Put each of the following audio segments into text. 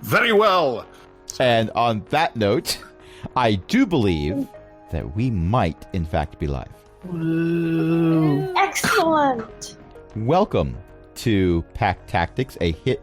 Very well. And on that note, I do believe that we might, in fact, be live. Excellent. Welcome to Pack Tactics, not a hit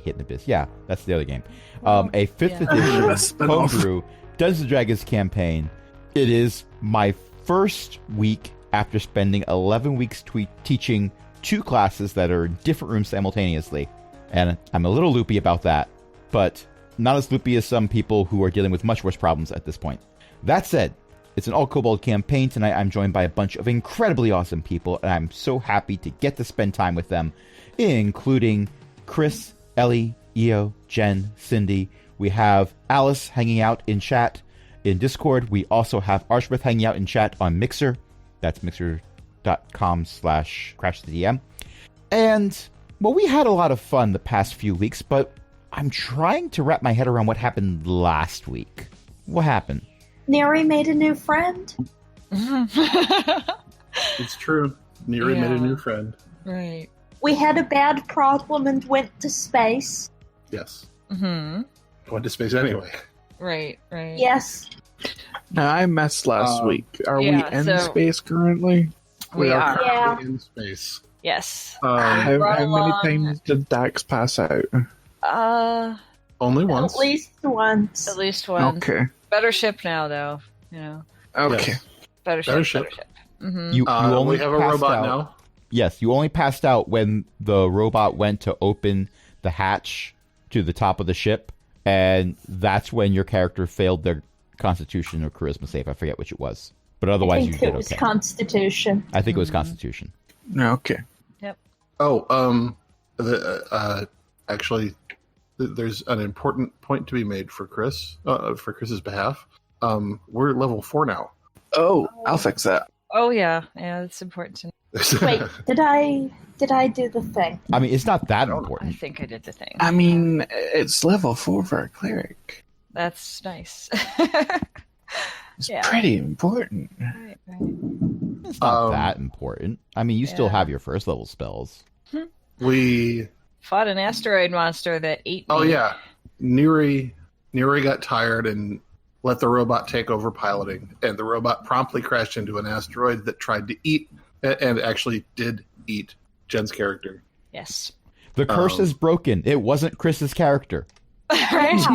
in the abyss. Yeah, that's the other game. A 5th edition homebrew Dungeons & Dragons campaign. It is my first week after spending 11 weeks teaching 2 classes that are in different rooms simultaneously. And I'm a little loopy about that, but not as loopy as some people who are dealing with much worse problems at this point. That said, it's an all-kobold campaign. Tonight I'm joined by a bunch of incredibly awesome people, and I'm so happy to get to spend time with them, including Chris, Ellie, Io, Jen, Cindy. We have Alice hanging out in chat in Discord. We also have Archbeth hanging out in chat on Mixer. That's mixer.com/crashthedm. And, well, we had a lot of fun the past few weeks, but I'm trying to wrap my head around what happened last week. What happened? Neri made a new friend. It's true. Neri made a new friend. Right. We had a bad problem and went to space. Yes. Mm-hmm. Went to space anyway. Right. Yes. Now, I messed last week. Are we in space currently? We are. Yeah. In space. Yes. How many times did Dax pass out? Only once. At least once. At least once. Okay. Better ship now, though. You know. Okay. Yes. Better ship. Mm-hmm. You only we have a robot now. Yes, you only passed out when the robot went to open the hatch to the top of the ship, and that's when your character failed their Constitution or Charisma save. I forget which it was, but otherwise you did okay. I think it was Constitution. I think it was Constitution. Okay. Yep. Oh, actually, there's an important point to be made for Chris, for Chris's behalf. We're level 4 now. Oh, I'll fix that. Oh yeah, it's important to know. Wait, did I do the thing? I mean, it's not that important. I think I did the thing. I mean, it's level 4 for a cleric. That's nice. It's pretty important. Right. It's not that important. I mean, you still have your first level spells. We fought an asteroid monster that ate me. Oh yeah, Neri got tired and let the robot take over piloting, and the robot promptly crashed into an asteroid that tried to eat, and actually did eat Jen's character. Yes. The curse is broken. It wasn't Chris's character. Right?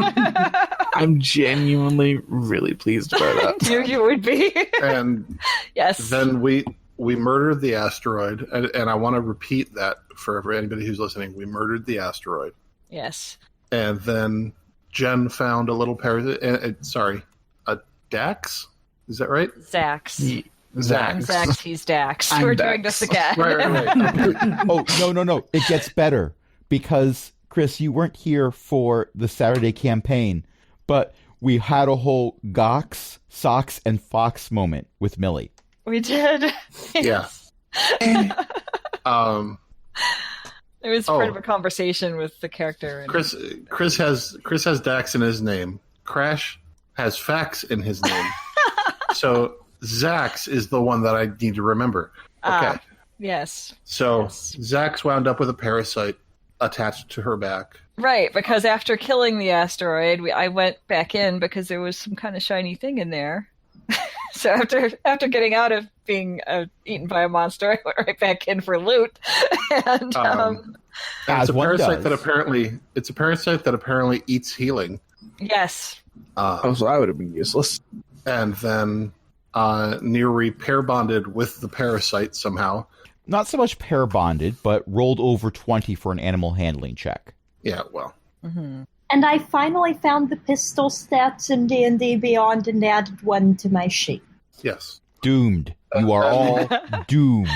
I'm genuinely really pleased about that. You would be. And yes. Then we murdered the asteroid, and I want to repeat that for anybody who's listening. We murdered the asteroid. Yes. And then Jen found a little a Dax? Is that right? Zax. Zax. Zax, he's Dax. I'm We're Dax. doing this again. Right. Oh, no. It gets better. Because, Chris, you weren't here for the Saturday campaign, but we had a whole Gox, Socks, and Fox moment with Millie. We did. Yeah. It was part of a conversation with the character. And Chris has Dax in his name. Crash has Fax in his name. So Zax is the one that I need to remember. Okay. Yes. So Zax wound up with a parasite attached to her back. Right, because after killing the asteroid, I went back in because there was some kind of shiny thing in there. So after getting out of being eaten by a monster, I went right back in for loot. And it's a parasite that apparently eats healing. Yes. So that would have been useless. And then Neri pair bonded with the parasite somehow. Not so much pair bonded, but rolled over 20 for an animal handling check. Yeah, well. Mm-hmm. And I finally found the pistol stats in D&D Beyond and added one to my sheet. Yes. Doomed. You are all doomed.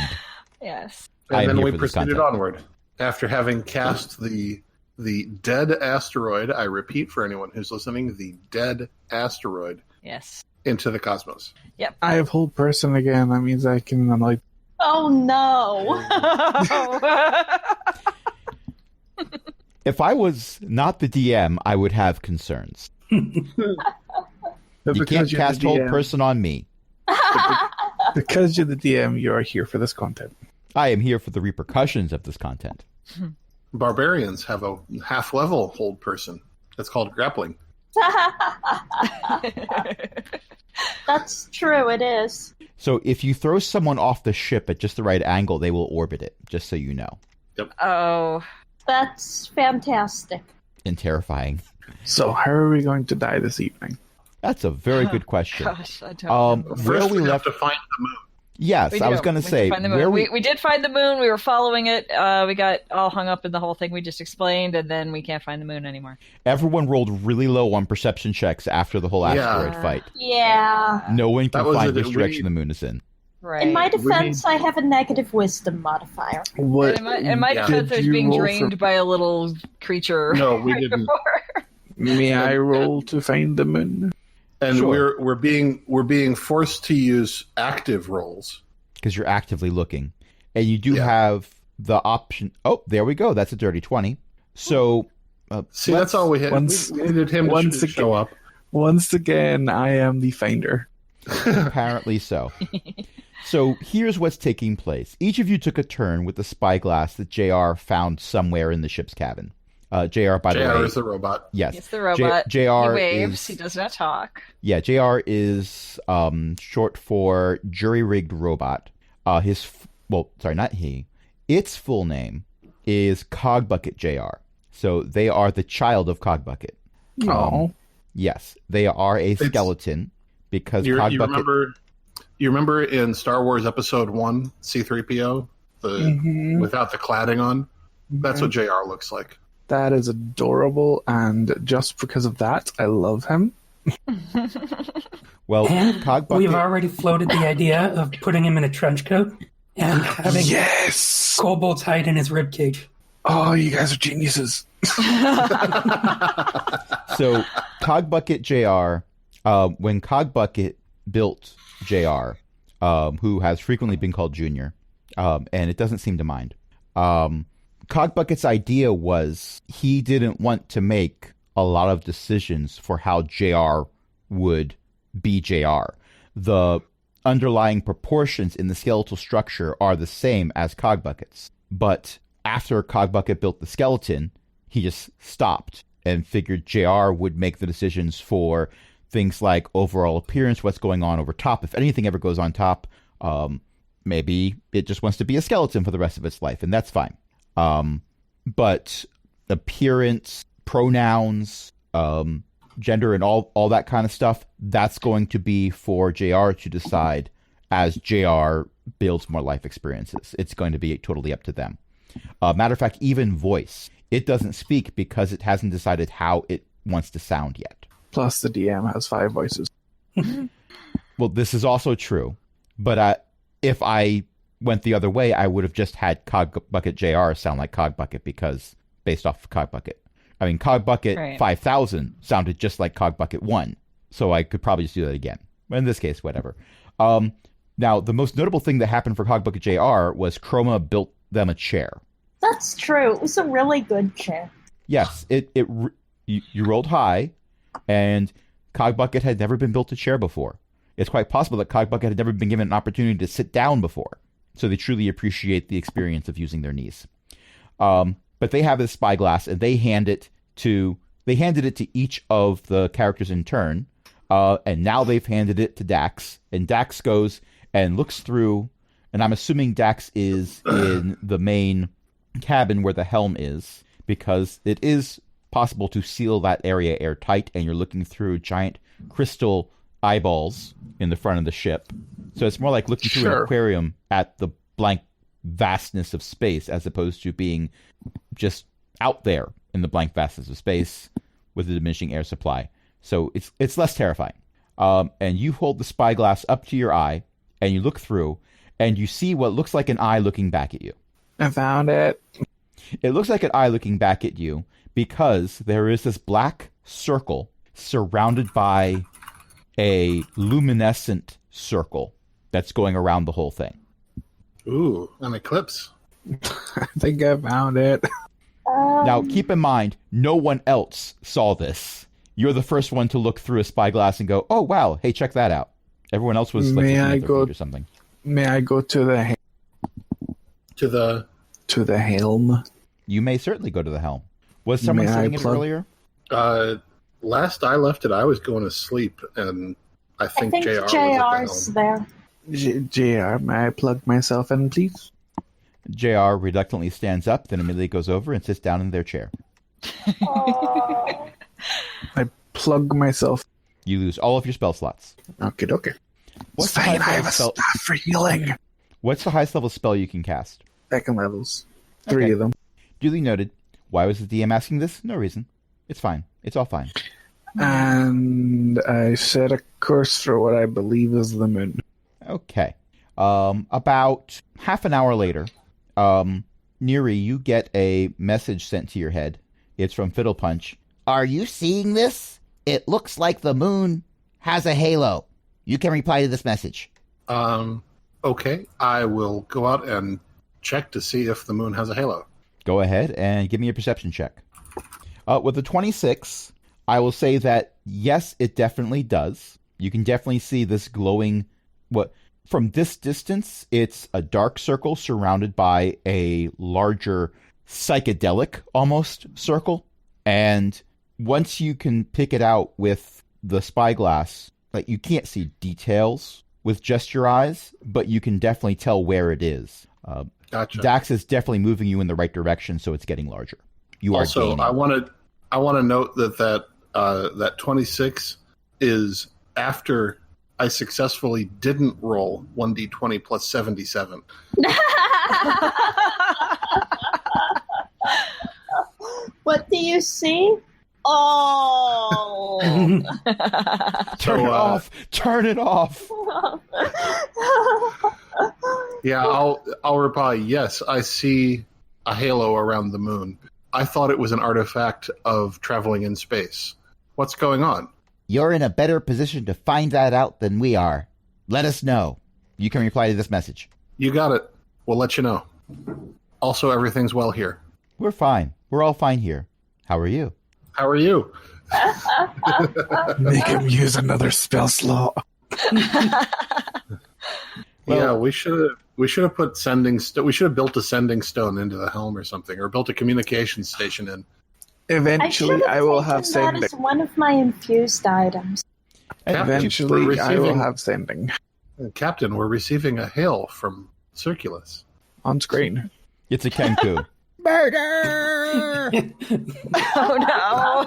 Yes. And then we proceeded onward. After having cast the dead asteroid, I repeat for anyone who's listening, the dead asteroid. Yes. Into the cosmos. Yep. I have whole person again. That means I can, Oh no! If I was not the DM, I would have concerns. You can't cast whole person on me. Because you're the DM, you are here for this content. I am here for the repercussions of this content. barbarians have a half-level hold person. That's called grappling. That's true, it is. So if you throw someone off the ship at just the right angle, they will orbit it, just so you know. Yep. Oh. That's fantastic. And terrifying. So how are we going to die this evening? That's a very good question. Gosh, I don't know. Where First, we we left... have to find the moon. Yes, I was going to say... We did find the moon. We were following it. We got all hung up in the whole thing we just explained, and then we can't find the moon anymore. Everyone rolled really low on perception checks after the whole asteroid fight. Yeah. No one can find which we- direction the moon is in. Right. In my defense, I have a negative wisdom modifier. What In my defense, I was did you being roll drained by a little creature. No, we right didn't. before. May I roll to find the moon? And Sure. we're being forced to use active rolls. Because you're actively looking. And you do Yeah. have the option... Oh, there we go. That's a dirty 20. So... See, that's all we had. once- We needed him once to show up. Once again, I am the finder. Apparently so. So here's what's taking place. Each of you took a turn with the spyglass that JR found somewhere in the ship's cabin. JR, by the way... JR is the robot. Yes. It's the robot. JR he waves. is... He does not talk. Yeah, JR is short for jury-rigged robot. Its full name is Cogbucket JR. So they are the child of Cogbucket. Oh. Yes, they are a skeleton because Cogbucket... You remember in Star Wars Episode 1, C-3PO? Without the cladding on? That's what JR looks like. That is adorable, and just because of that, I love him. Well, And Cogbucket... we've already floated the idea of putting him in a trench coat and having Yes! kobolds hide in his ribcage. Oh, you guys are geniuses. So, Cogbucket JR, when Cogbucket built JR, who has frequently been called Junior, and it doesn't seem to mind, Cogbucket's idea was he didn't want to make a lot of decisions for how JR would be JR. The underlying proportions in the skeletal structure are the same as Cogbucket's, but after Cogbucket built the skeleton, he just stopped and figured JR would make the decisions for things like overall appearance, what's going on over top. If anything ever goes on top, maybe it just wants to be a skeleton for the rest of its life, and that's fine. But appearance, pronouns, gender, and all that kind of stuff, that's going to be for JR to decide as JR builds more life experiences. It's going to be totally up to them. Matter of fact, even voice. It doesn't speak because it hasn't decided how it wants to sound yet. Plus, the DM has 5 voices. Well, this is also true. But if I went the other way, I would have just had Cogbucket JR sound like Cogbucket because based off of Cogbucket. I mean, Cogbucket 5000 sounded just like Cogbucket 1. So I could probably just do that again. But in this case, whatever. Now, the most notable thing that happened for Cogbucket JR was Chroma built them a chair. That's true. It was a really good chair. Yes, you rolled high, and Cogbucket had never been built a chair before. It's quite possible that Cogbucket had never been given an opportunity to sit down before, so they truly appreciate the experience of using their knees. But they have this spyglass, and they handed it to each of the characters in turn, and now they've handed it to Dax, and Dax goes and looks through, and I'm assuming Dax is in the main cabin where the helm is, because it is possible to seal that area airtight, and you're looking through giant crystal eyeballs in the front of the ship. So it's more like looking through an aquarium at the blank vastness of space, as opposed to being just out there in the blank vastness of space with a diminishing air supply. So it's less terrifying. And you hold the spyglass up to your eye, and you look through, and you see what looks like an eye looking back at you. I found it. It looks like an eye looking back at you because there is this black circle surrounded by a luminescent circle that's going around the whole thing. Ooh, an eclipse. I think I found it. Now, keep in mind, no one else saw this. You're the first one to look through a spyglass and go, oh, wow, hey, check that out. Everyone else was like looking at their feet or something. May I go to the To the helm? You may certainly go to the helm. Was someone sitting in it earlier? Last I left it, I was going to sleep, and I think JR was JR's at the helm. there. JR, may I plug myself in, please? JR reluctantly stands up, then immediately goes over and sits down in their chair. Oh. I plug myself. You lose all of your spell slots. Okay. What's It's the fine, highest I have a level staff for healing. What's the highest level spell you can cast? Second levels. 3 Okay. of them. Duly noted. Why was the DM asking this? No reason. It's fine. It's all fine. And I set a course for what I believe is the moon. Okay. About half an hour later, Neri, you get a message sent to your head. It's from Fiddle Punch. Are you seeing this? It looks like the moon has a halo. You can reply to this message. Okay, I will go out and check to see if the moon has a halo. Go ahead and give me a perception check. With a 26, I will say that, yes, it definitely does. You can definitely see this glowing... From this distance, it's a dark circle surrounded by a larger psychedelic, almost, circle. And once you can pick it out with the spyglass, like, you can't see details with just your eyes, but you can definitely tell where it is. Gotcha. Dax is definitely moving you in the right direction, so it's getting larger. You are also, gaining. I want to note that 26 is after I successfully didn't roll 1d20 plus 77. What do you see? Oh. Turn it off. Turn it off. Yeah, I'll reply, yes, I see a halo around the moon. I thought it was an artifact of traveling in space. What's going on? You're in a better position to find that out than we are. Let us know. You can reply to this message. You got it. We'll let you know. Also, everything's well here. We're fine. We're all fine here. How are you? How are you? Make him use another spell slot. Yeah, we should have put we should have built a sending stone into the helm or something, or built a communications station in. Eventually, I will have sending. That as one of my infused items. Eventually, I will have sending. Captain, we're receiving a hail from Circulus. On screen. It's a Kenku. Murder! Oh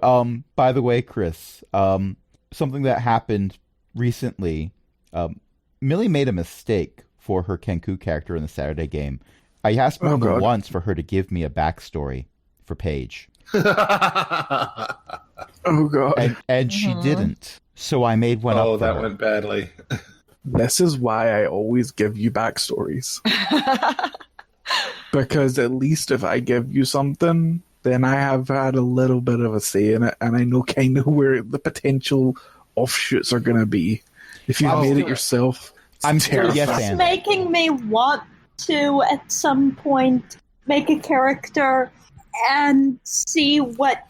no! By the way, Chris, something that happened recently, Millie made a mistake for her Kenku character in the Saturday game. I asked more than once for her to give me a backstory for Paige. Oh, God. And she didn't. So I made one up for that her. went badly. This is why I always give you backstories. Because at least if I give you something, then I have had a little bit of a say in it, and I know kind of where the potential offshoots are going to be. If you've made it yourself, I'm still yes, It's making me want to, at some point, make a character and see what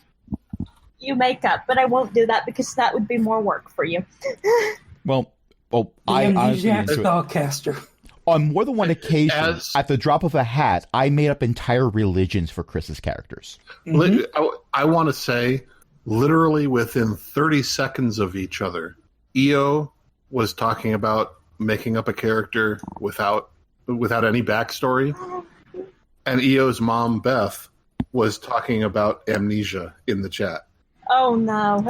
you make up. But I won't do that because that would be more work for you. Well, the amnesiac spellcaster. On more than one occasion, at the drop of a hat, I made up entire religions for Chris's characters. I want to say, literally within 30 seconds of each other, EO was talking about making up a character without any backstory, and EO's mom, Beth, was talking about amnesia in the chat. Oh, no.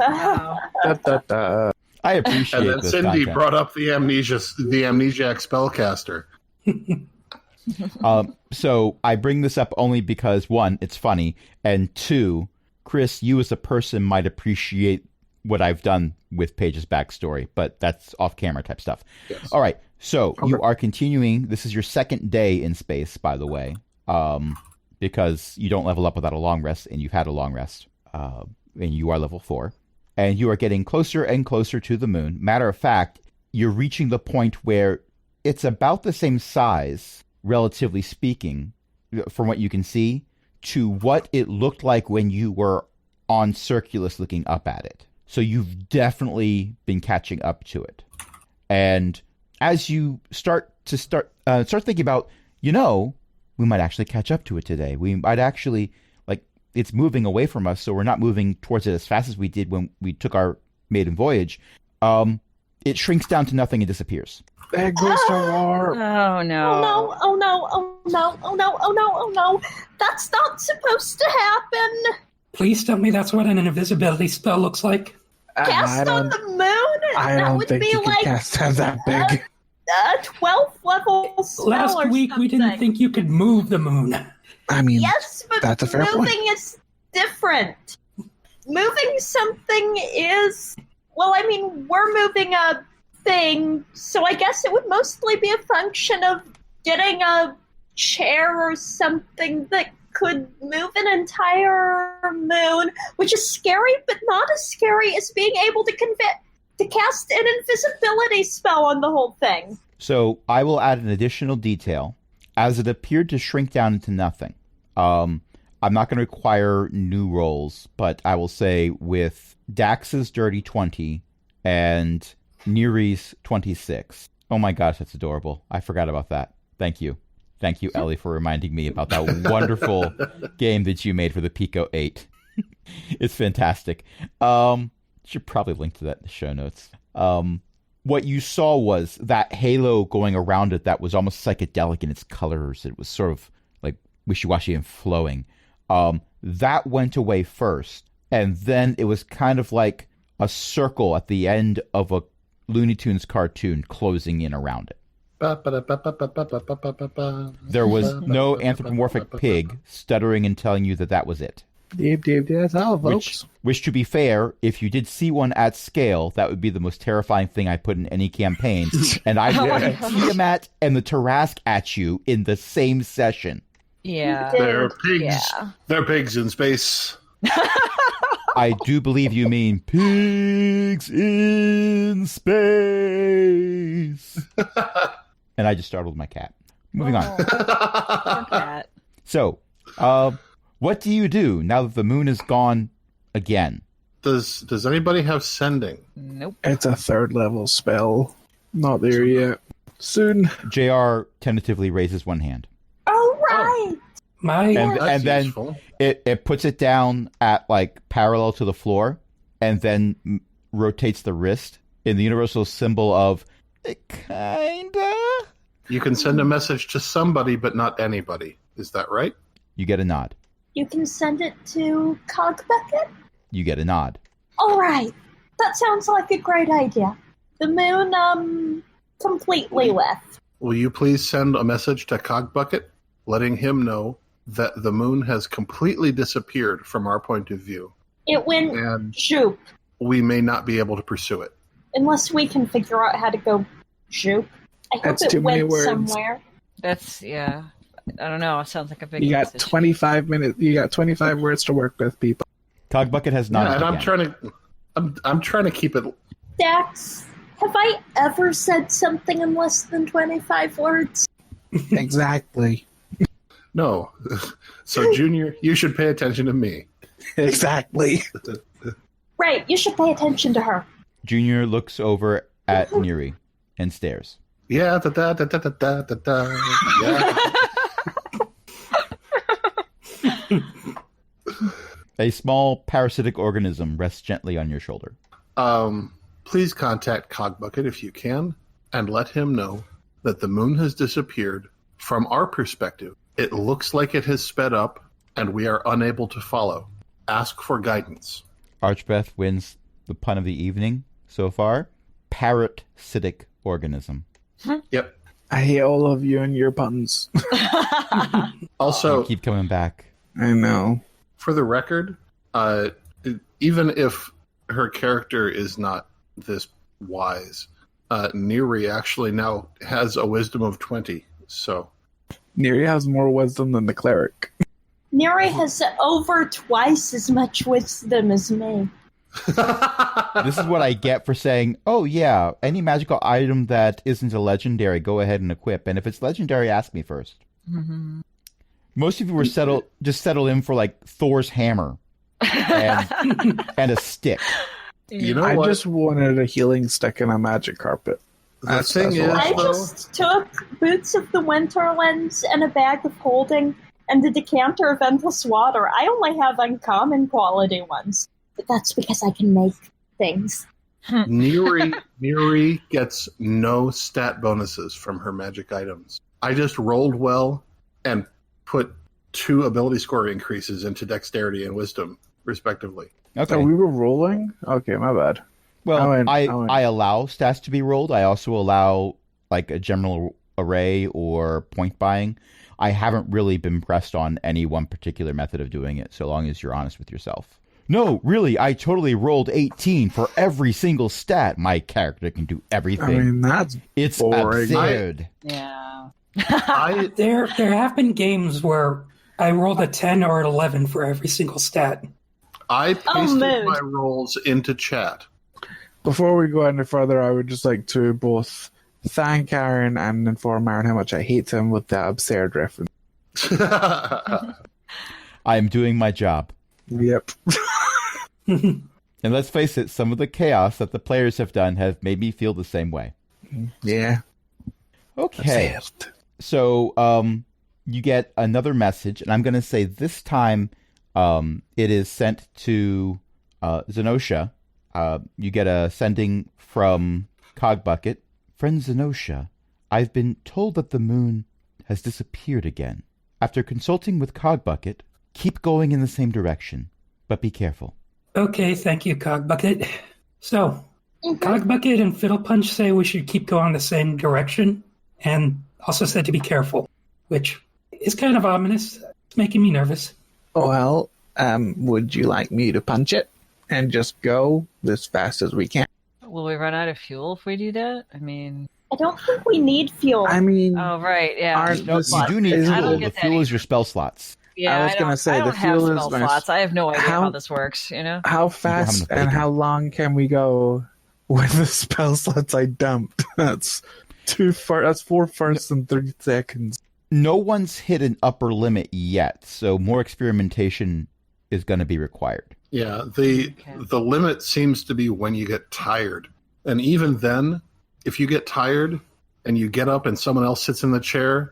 I appreciate and then this Cindy content. brought up the amnesiac spellcaster. So I bring this up only because, one, it's funny, and two, Chris, you as a person might appreciate what I've done with Paige's backstory, but that's off-camera type stuff. Yes. All right, so you are continuing. This is your second day in space, by the way, because you don't level up without a long rest, and you've had a long rest, and you are level 4. And you are getting closer and closer to the moon. Matter of fact, you're reaching the point where it's about the same size, relatively speaking, from what you can see, to what it looked like when you were on Circulus looking up at it. So you've definitely been catching up to it. And as you start thinking about, we we might actually catch up to it today. We might actually, like, it's moving away from us, so we're not moving towards it as fast as we did when we took our maiden voyage. It shrinks down to nothing and disappears. There goes the war. Oh no. Oh no, oh no, oh no, oh no, oh no, oh no. That's not supposed to happen. Please tell me that's what an invisibility spell looks like. Cast on the moon? I That don't would think be you like can cast that big. a 12th level spell Last or week we didn't something. think you could move the moon. I mean, Yes, but that's a fair moving point. is different. Moving something is... Well, I mean, we're moving a thing, so I guess it would mostly be a function of getting a chair or something that could move an entire moon, which is scary, but not as scary as being able to cast an invisibility spell on the whole thing. So I will add an additional detail. As it appeared to shrink down into nothing, I'm not going to require new rolls, but I will say with Dax's Dirty 20 and Neri's 26. Oh my gosh, that's adorable. I forgot about that. Thank you. Thank you, Ellie, for reminding me about that wonderful game that you made for the Pico 8. It's fantastic. Should probably link to that in the show notes. What you saw was that halo going around it that was almost psychedelic in its colors. It was sort of like wishy-washy and flowing. That went away first, and then it was kind of like a circle at the end of a Looney Tunes cartoon closing in around it. There was no anthropomorphic pig stuttering and telling you that that was it. That's all, folks. Which, to be fair, if you did see one at scale, that would be the most terrifying thing I put in any campaign. And I'd put Tiamat and the Tarask at you in the same session. Yeah. They're pigs. Yeah. They're pigs in space. I do believe you mean pigs in space. And I just startled my cat. Moving on. Poor cat. So, what do you do now that the moon is gone again? Does anybody have sending? Nope. It's a 3rd level spell. Not there yet. Soon. JR tentatively raises one hand. All right. And then useful. it puts it down at like parallel to the floor and then rotates the wrist in the universal symbol of kinda. You can send a message to somebody, but not anybody. Is that right? You get a nod. You can send it to Cogbucket? You get a nod. All right. That sounds like a great idea. The moon, completely left. Will you please send a message to Cogbucket, letting him know that the moon has completely disappeared from our point of view, It went and zoop. we may not be able to pursue it. Unless we can figure out how to go zoop. I hope That's it too many went words. somewhere. That's, yeah. I don't know. It sounds like a big You got decision. 25 minutes. You got 25 words to work with, people. Cogbucket has nodded Yeah, and again. I'm trying to keep it. Dax, have I ever said something in less than 25 words? Exactly. No. So, Junior, you should pay attention to me. Exactly. Right, you should pay attention to her. Junior looks over at Neri and stares. Yeah, da da da da da da da da. Yeah. A small parasitic organism rests gently on your shoulder. Please contact Cogbucket if you can, and let him know that the moon has disappeared. From our perspective, it looks like it has sped up, and we are unable to follow. Ask for guidance. Archbeth wins the pun of the evening so far. Parasitic organism. Yep. I hate all of you and your puns. Also, You keep coming back. I know. for the record, even if her character is not this wise, Neri actually now has a wisdom of 20. So Neri has more wisdom than the cleric. Neri has over twice as much wisdom as me. This is what I get for saying, oh yeah, any magical item that isn't a legendary, go ahead and equip. And if it's legendary, ask me first. Mm-hmm. Most of you were settled in for like Thor's hammer and a stick. You know I what? just wanted a healing stick and a magic carpet. The thing is, I though, just took Boots of the Winterlands and a bag of holding and a decanter of endless water. I only have uncommon quality ones, but that's because I can make things. Neri gets no stat bonuses from her magic items. I just rolled well and put 2 ability score increases into dexterity and wisdom, respectively. Okay. So we were rolling? Okay, my bad. Well, I allow stats to be rolled. I also allow like a general array or point buying. I haven't really been pressed on any one particular method of doing it, so long as you're honest with yourself. No, really, I totally rolled 18 for every single stat. My character can do everything. I mean, that's it's boring. absurd. Yeah. There have been games where I rolled a 10 or an 11 for every single stat. I pasted mood. my rolls into chat. Before we go any further, I would just like to both thank Aaron and inform Aaron how much I hate him with that absurd reference. I am doing my job. Yep. And let's face it, some of the chaos that the players have done have made me feel the same way. Yeah. Okay. Absurd. So you get another message, and I'm going to say this time it is sent to Zenosha. You get a sending from Cogbucket. Friend Zenosha, I've been told that the moon has disappeared again. After consulting with Cogbucket, keep going in the same direction, but be careful. Okay, thank you, Cogbucket. So, Cogbucket and Fiddlepunch say we should keep going the same direction, and also said to be careful, which is kind of ominous. It's making me nervous. Well, would you like me to punch it and just go as fast as we can? Will we run out of fuel if we do that? I mean... I don't think we need fuel. I mean, Oh, right, yeah. Aren't No, this- you do need isn't I don't fuel. it- The get that fuel is either. your spell slots. Yeah, I was gonna say, I the don't have fuel is spell nice. slots. I have no idea How- how this works, you know? how have fast enough and bacon. how long can we go with the spell slots I dumped? That's 4 firsts and 3 seconds. No one's hit an upper limit yet, so more experimentation is going to be required. Yeah, the limit seems to be when you get tired. And even then, if you get tired and you get up and someone else sits in the chair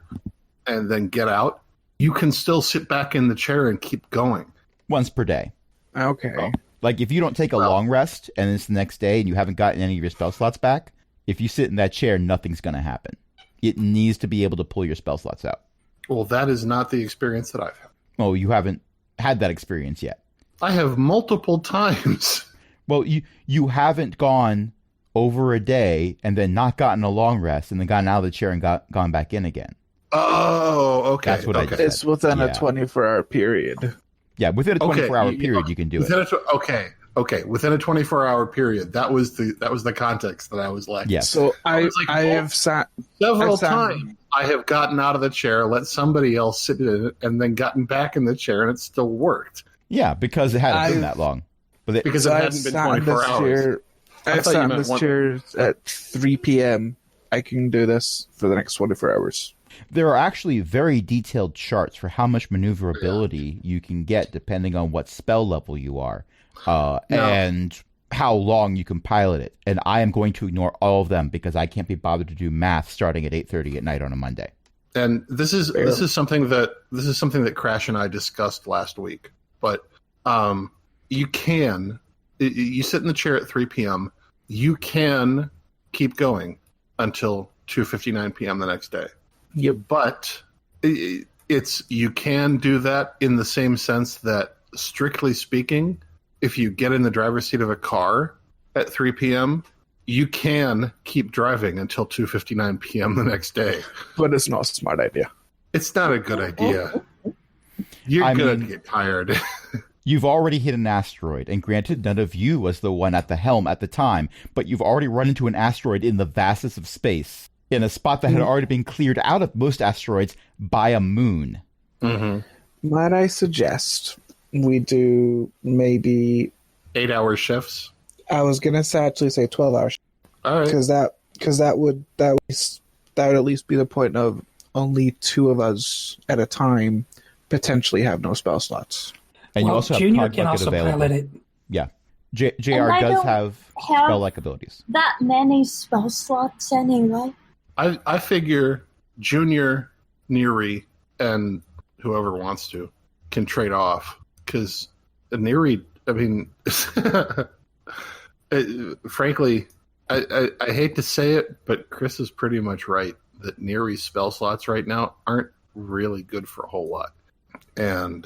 and then get out, you can still sit back in the chair and keep going. Once per day. Okay. Like, if you don't take a Well- long rest and it's the next day and you haven't gotten any of your spell slots back, if you sit in that chair, nothing's going to happen. It needs to be able to pull your spell slots out. Well, that is not the experience that I've had. Oh, you haven't had that experience yet. I have multiple times. Well, you haven't gone over a day and then not gotten a long rest and then gotten out of the chair and gone back in again. Oh, okay. That's what I okay. just It's within a Yeah. 24-hour period. Yeah, within a 24-hour period, you can do it. Okay. Within a 24-hour period. That was the context that I was like. Yes. So I was like, have sat Several I've sat- times I have gotten out of the chair, let somebody else sit in it, and then gotten back in the chair, and it still worked Yeah, because it hadn't been I've- that long. But it, because it I've hadn't been sat in 24 this hours. chair. I I've thought you sat in meant this one- chair at 3 p.m. I can do this for the next 24 hours. there are actually very detailed charts for how much maneuverability you can get depending on what spell level you are, and how long you can pilot it. And I am going to ignore all of them because I can't be bothered to do math starting at 8:30 at night on a Monday. And this is something that Crash and I discussed last week. But you sit in the chair at 3 p.m. You can keep going until 2:59 p.m. the next day. Yep. But you can do that in the same sense that, strictly speaking, if you get in the driver's seat of a car at 3 p.m., you can keep driving until 2:59 p.m. the next day. But it's not a smart idea. It's not a good idea. You're I going to mean- get tired. You've already hit an asteroid, and granted, none of you was the one at the helm at the time, but you've already run into an asteroid in the vastness of space, in a spot that had already been cleared out of most asteroids by a moon. Mm-hmm. Might I suggest we do maybe 8-hour shifts. I was gonna actually say 12 hours All right. because that would at least be the point of only 2 of us at a time potentially have no spell slots. And you Well, also have Junior Cog can Bucket also available. pilot it. Yeah. JR And I does don't have have spell-like abilities. that many spell slots anyway. I figure Junior, Neri, and whoever wants to can trade off because Neri. I mean, frankly, I hate to say it, but Chris is pretty much right that Neri's spell slots right now aren't really good for a whole lot. And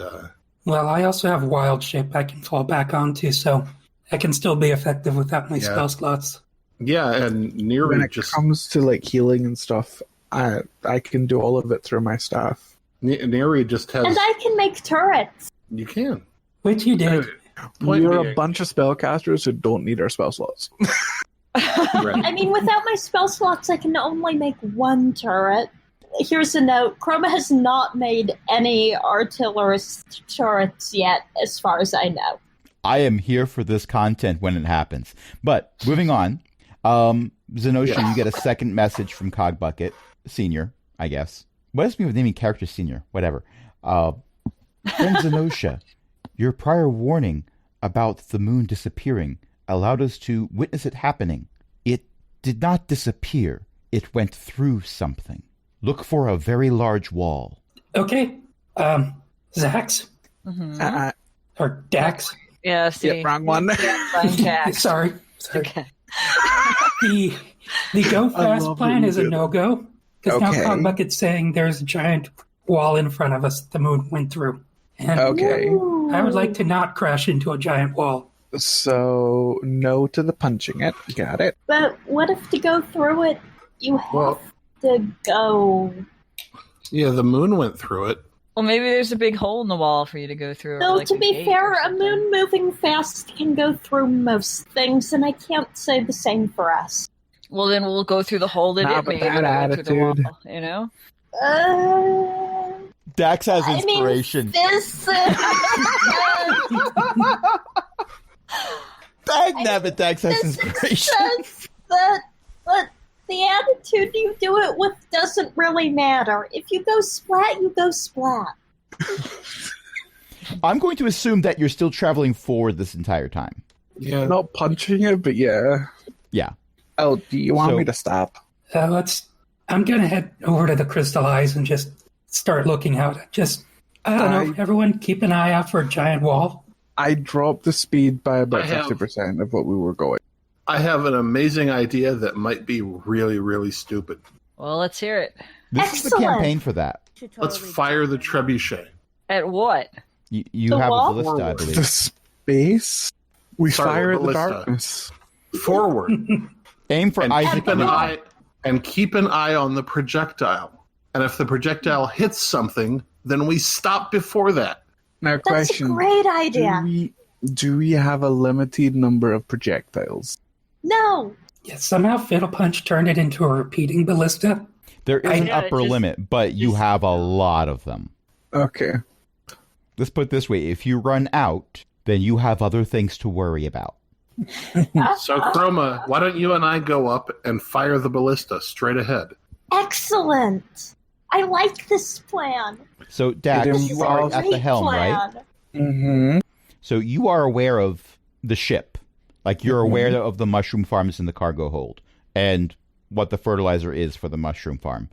Well, I also have wild shape I can fall back onto, so I can still be effective without my spell slots. yeah, and Neri When it comes to like healing and stuff, I can do all of it through my staff. Neri just has. And I can make turrets. You can. Which you did. We're a bunch of spellcasters who don't need our spell slots. Right. I mean, without my spell slots, I can only make one turret. Here's a note. Chroma has not made any artillerist turrets yet, as far as I know. I am here for this content when it happens. But moving on, Zenosha, you get a second message from Cogbucket, Senior, I guess. What does it mean with naming character Senior? Whatever. Friend Zenosha, your prior warning about the moon disappearing allowed us to witness it happening. It did not disappear. It went through something. Look for a very large wall. Okay. Zax? Mm-hmm. Or Dax? Yeah, see. Yep, wrong one. I'm Jack. Sorry. Okay. The go fast love plan that you is a did that. no-go. Because now Okay. Cogbucket's saying there's a giant wall in front of us the moon went through. And Okay. Ooh. I would like to not crash into a giant wall. So, no to the punching it. Got it. But what if to go through it, you have Well- to go... Yeah, the moon went through it. Well, maybe there's a big hole in the wall for you to go through. or Though, like to a be gate fair, or a something. moon moving fast can go through most things, and I can't say the same for us. Well, then we'll go through the hole that Nah, it but made. that when it went through the attitude. wall, you know? Dax has I mean, inspiration. this... Nabbit, Dax has this inspiration. says that the attitude you do it with doesn't really matter. If you go splat, you go splat. I'm going to assume that you're still traveling forward this entire time. Yeah. Not punching it, but yeah. Yeah. Oh, do you want So- me to stop? I'm going to head over to the Crystal Eyes and just start looking out. I don't know, everyone keep an eye out for a giant wall. I dropped the speed by about I have- 50% of what we were going. I have an amazing idea that might be really, really stupid. Well, let's hear it. This is the Excellent. campaign for that. Let's fire the trebuchet. At what? You The have wall? a ballista, I believe. The space? We Sorry, fire at the ballista. darkness. Forward. Aim for and Isaac. keep an eye on the projectile. And if the projectile hits something, then we stop before that. Now, That's question. a great idea. Do we have a limited number of projectiles? No. Yeah, somehow Fiddle Punch turned it into a repeating ballista. There is an Yeah, upper just- limit, but you have a lot of them. Okay. Let's put it this way. If you run out, then you have other things to worry about. So, Chroma, why don't you and I go up and fire the ballista straight ahead? Excellent. I like this plan. So, Dax, It This you is a are at the great helm, right? plan. Mm-hmm. So you are aware of the ship. Like, you're aware of the mushroom farms in the cargo hold and what the fertilizer is for the mushroom farm.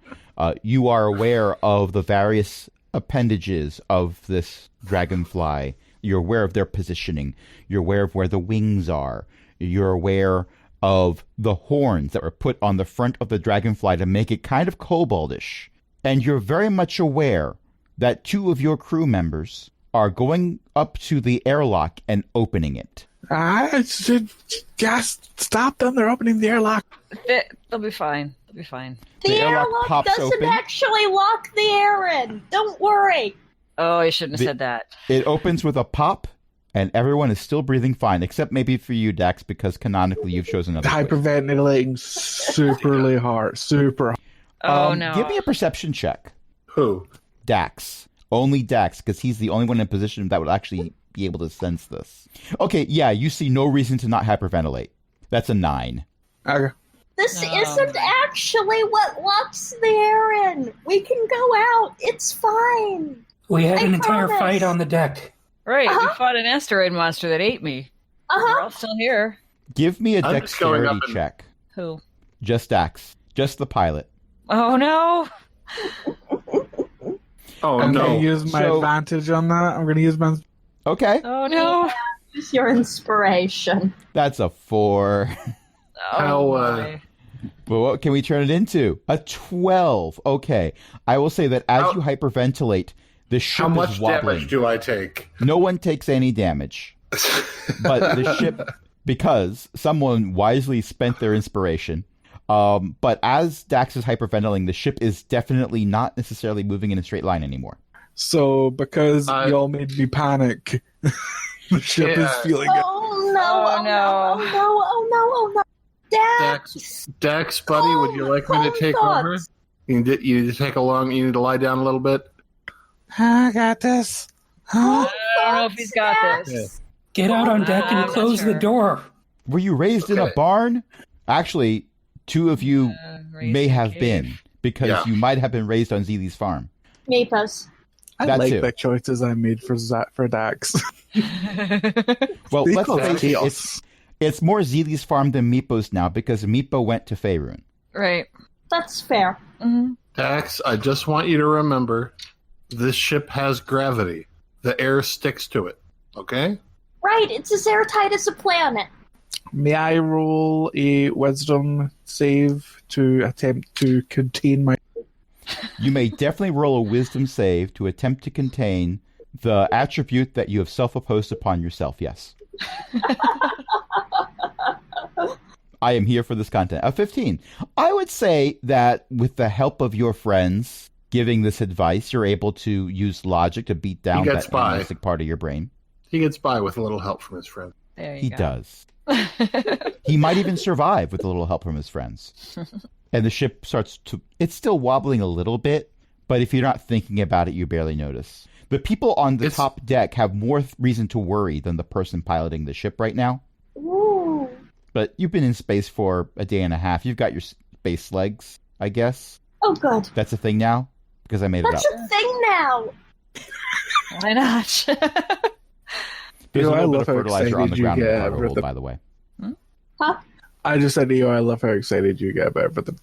You are aware of the various appendages of this dragonfly. You're aware of their positioning. You're aware of where the wings are. You're aware of the horns that were put on the front of the dragonfly to make it kind of koboldish. And you're very much aware that 2 of your crew members are going up to the airlock and opening it. I should just stop them. They're opening the airlock. They'll be fine. They'll be fine. The The airlock airlock pops doesn't open. actually lock the air in. Don't worry. Oh, I shouldn't have said that. It opens with a pop, and everyone is still breathing fine, except maybe for you, Dax, because canonically you've chosen another choice. Hyperventilating superly hard. Super hard. Oh, no. Give me a perception check. Who? Dax. Only Dax, because he's the only one in position that would actually be able to sense this. Okay, yeah, you see no reason to not hyperventilate. That's a 9. Okay. This No. isn't actually what locks the air in. We can go out. It's fine. We had I an entire promise. fight on the deck. Right, we Uh-huh. fought an asteroid monster that ate me. We're all still here. Give me a I'm just going dexterity up and- check. Who? Just Dax. Just the pilot. Oh no! Oh I'm no! going to use my So- advantage on that. I'm going to use my... Okay. Oh no! Use your inspiration. That's a 4. How, my. Well, what can we turn it into? A 12. Okay. I will say that as How- you hyperventilate, the ship How much is wobbling. damage do I take? No one takes any damage. But the ship, because someone wisely spent their inspiration. But as Dax is hyperventilating, the ship is definitely not necessarily moving in a straight line anymore. So, because y'all made me panic, the ship is feeling it. Oh no! Oh, Oh no. no! Oh no! Oh no! Oh no! Dax, buddy, would you like me to take over? You need to take a long. You need to lie down a little bit. I got this. Oh, I don't know if he's got this. Get out on deck I'm and not close the sure. door. Were you raised in a Okay. barn? Actually, 2 of you Raised may in a have cave. been, because Yeah. you might have been raised on Zeely's farm. Meepos. I That like too. the choices I made for Dax. Well, They let's call that face it, chaos. it's more Zeely's farm than Meepo's now, because Meepo went to Faerun. Right. That's fair. Mhm. Dax, I just want you to remember, this ship has gravity. The air sticks to it. Okay? Right, it's as airtight as a planet. May I roll a wisdom save to attempt to contain my... You may definitely roll a wisdom save to attempt to contain the attribute that you have self-imposed upon yourself, yes. I am here for this content. A 15. I would say that with the help of your friends giving this advice, you're able to use logic to beat down gets that by. animalistic part of your brain. He gets by with a little help from his friend. There you He go. does. He might even survive with a little help from his friends. And the ship starts to... It's still wobbling a little bit, but if you're not thinking about it, you barely notice. The people on the top deck have more reason to worry than the person piloting the ship right now. Ooh. But you've been in space for a day and a half. You've got your space legs, I guess. Oh, good. That's a thing now? Because I made That's it up. a thing now. Why not? There's a I little bit love of how fertilizer on the excited you ground in the get cargo with hold, the- by the way. Huh? I just said to you, I love how excited you get about everything.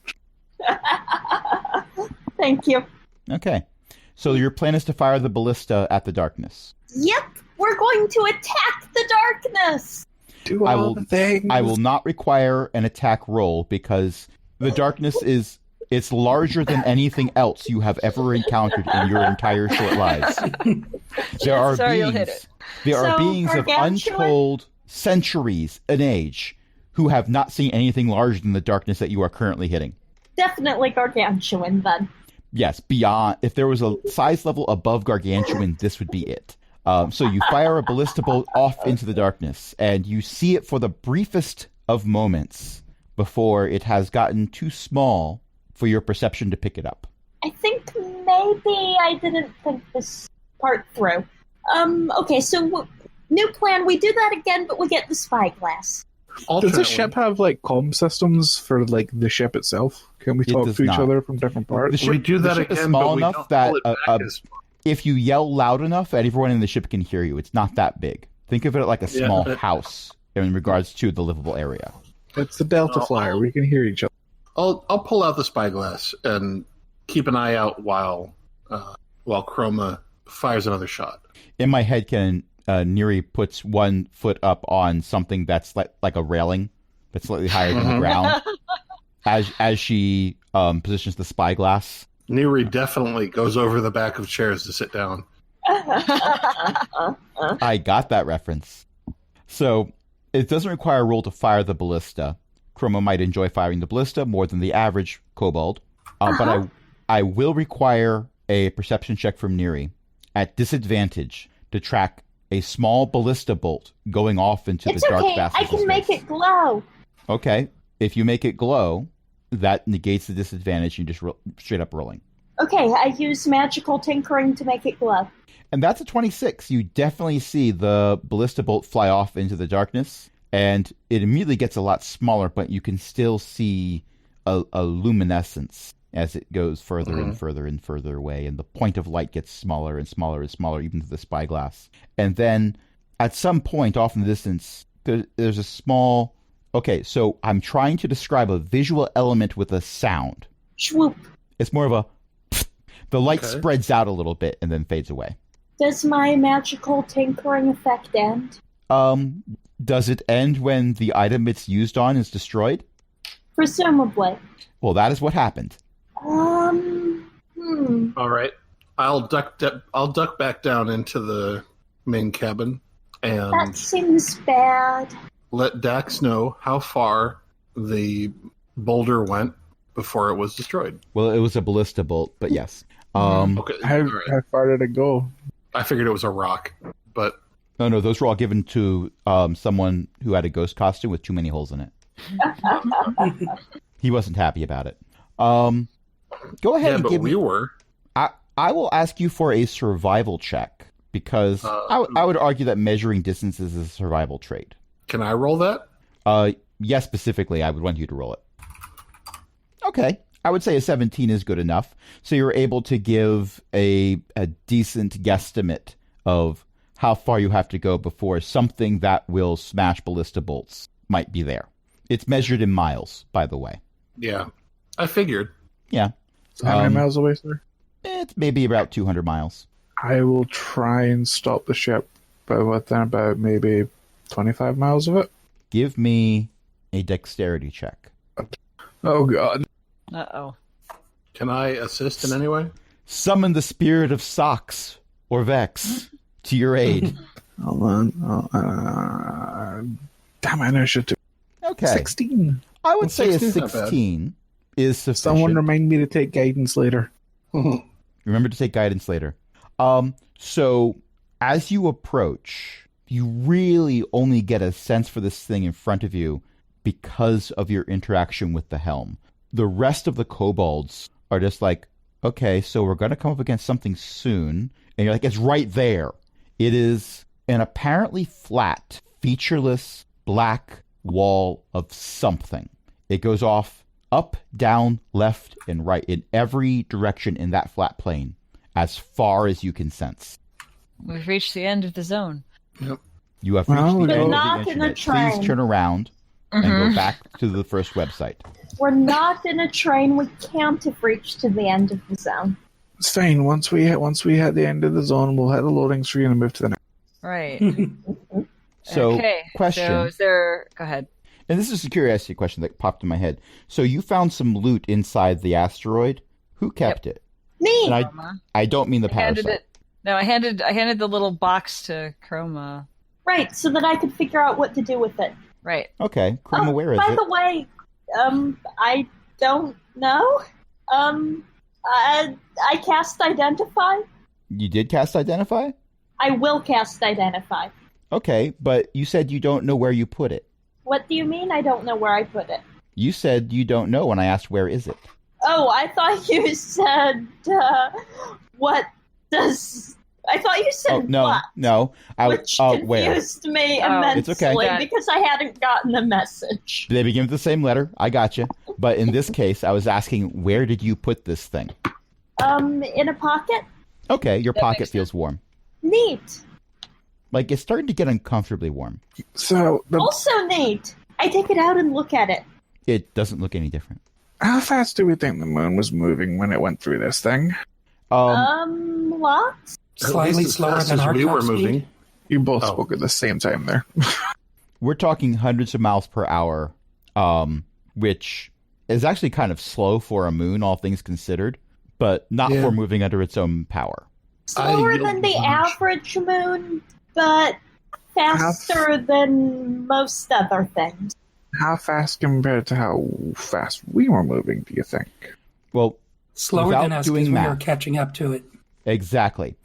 Thank you. Okay. So your plan is to fire the ballista at the darkness. Yep, we're going to attack the darkness. Do I all will- the things. I will not require an attack roll because the darkness is it's larger than anything else you have ever encountered in your entire short lives. There are So you'll hit beings. it. There are So, beings of gargantuan? untold centuries in age who have not seen anything larger than the darkness that you are currently hitting. Definitely gargantuan, then. Yes, beyond. If there was a size level above gargantuan, this would be it. So you fire a ballista bolt off into the darkness, and you see it for the briefest of moments before it has gotten too small for your perception to pick it up. I think maybe I didn't think this part through. Okay, so new plan. We do that again, but we get the spyglass. Does Alternately, the ship have like comm systems for like the ship itself? Can we It talk does to each not. other from different parts? The ship- we do the that ship is again, small but we enough don't that, pull it back as far. If you yell loud enough, everyone in the ship can hear you. It's not that big. Think of it like a Yeah, small but- house in regards to the livable area. It's the Delta Oh. Flyer. We can hear each other. I'll pull out the spyglass and keep an eye out while Chroma fires another shot. In my head, Neri puts one foot up on something that's like a railing that's slightly higher than the Mhm. ground as she positions the spyglass. Neri definitely goes over the back of chairs to sit down. I got that reference. So it doesn't require a roll to fire the ballista. Chroma might enjoy firing the ballista more than the average kobold, but I will require a perception check from Neri at disadvantage to track a small ballista bolt going off into It's the dark okay. vastness I of can make space. it glow. Okay, if you make it glow, that negates the disadvantage. You just straight up rolling. Okay, I use magical tinkering to make it glow. And that's a 26. You definitely see the ballista bolt fly off into the darkness, and it immediately gets a lot smaller, but you can still see a luminescence as it goes further and further and further away, and the point of light gets smaller and smaller and smaller, even to the spyglass. And then, at some point off in the distance, there's a small... Okay, so I'm trying to describe a visual element with a sound. Swoop. It's more of a... The light spreads out a little bit and then fades away. Does my magical tinkering effect end? Does it end when the item it's used on is destroyed? Presumably. Well, that is what happened. All right. I'll duck back down into the main cabin and That seems bad. let Dax know how far the boulder went before it was destroyed. Well, it was a ballista bolt, but yes. Okay. How, all right. how far did it go? I figured it was a rock, but No, those were all given to someone who had a ghost costume with too many holes in it. He wasn't happy about it. Go ahead yeah, and but give we me... were. I will ask you for a survival check, because I would argue that measuring distances is a survival trait. Can I roll that? Yes, specifically, I would want you to roll it. Okay. I would say a 17 is good enough. So you're able to give a decent guesstimate of how far you have to go before something that will smash ballista bolts might be there. It's measured in miles, by the way. Yeah, I figured. Yeah. So how many miles away, sir? It's maybe about 200 miles. I will try and stop the ship, but within about maybe 25 miles of it. Give me a dexterity check. Oh, God. Uh-oh. Can I assist in any way? Summon the spirit of Sox or Vex to your aid. Hold on. Damn, I know I should do Okay. 16. I would say a 16 's not bad. 16 is sufficient. Someone remind me to take guidance later. Remember to take guidance later. So as you approach, you really only get a sense for this thing in front of you because of your interaction with the helm. The rest of the kobolds are just like, okay, so we're going to come up against something soon. And you're like, it's right there. It is an apparently flat, featureless, black wall of something. It goes off up, down, left, and right in every direction in that flat plane, as far as you can sense. We've reached the end of the zone. Yep. You have Well, reached the But end not of the in a internet. train. Please turn around and go back to the first website. We're not in a train. We can't have reached to the end of the zone. It's fine. Once we hit the end of the zone, we'll hit the loading screen and move to the next. Right. So, okay. question. So is there... Go ahead. And this is a curiosity question that popped in my head. So you found some loot inside the asteroid. Who kept it? Me. And I don't mean the handed parasite. it. No, I handed the little box to Chroma. Right, so that I could figure out what to do with it. Right. Okay, Chroma, where is by it? the way, I don't know. I cast Identify. You did cast Identify? I will cast Identify. Okay, but you said you don't know where you put it. What do you mean I don't know where I put it? You said you don't know when I asked where is it. Oh, I thought you said, what does... I thought you said Oh, no, what? no. Which Where? confused me Oh, immensely it's okay. because I hadn't gotten the message. They begin with the same letter. I got you. But in this case, I was asking, where did you put this thing? In a pocket? Okay, your That pocket makes feels warm. Neat. Like, it's starting to get uncomfortably warm. So, Also neat. I take it out and look at it. It doesn't look any different. how fast do we think the moon was moving when it went through this thing? Lots? At Slightly least as slower fast than as our we were top speed. moving. You both Oh. spoke at the same time there. We're talking hundreds of miles per hour, which is actually kind of slow for a moon, all things considered, but not Yeah. for moving under its own power. Slower yield than the much. average moon, but faster than most other things. How fast compared to how fast we were moving, do you think? Well, Slower Without than us doing because we were math. catching up to it. exactly.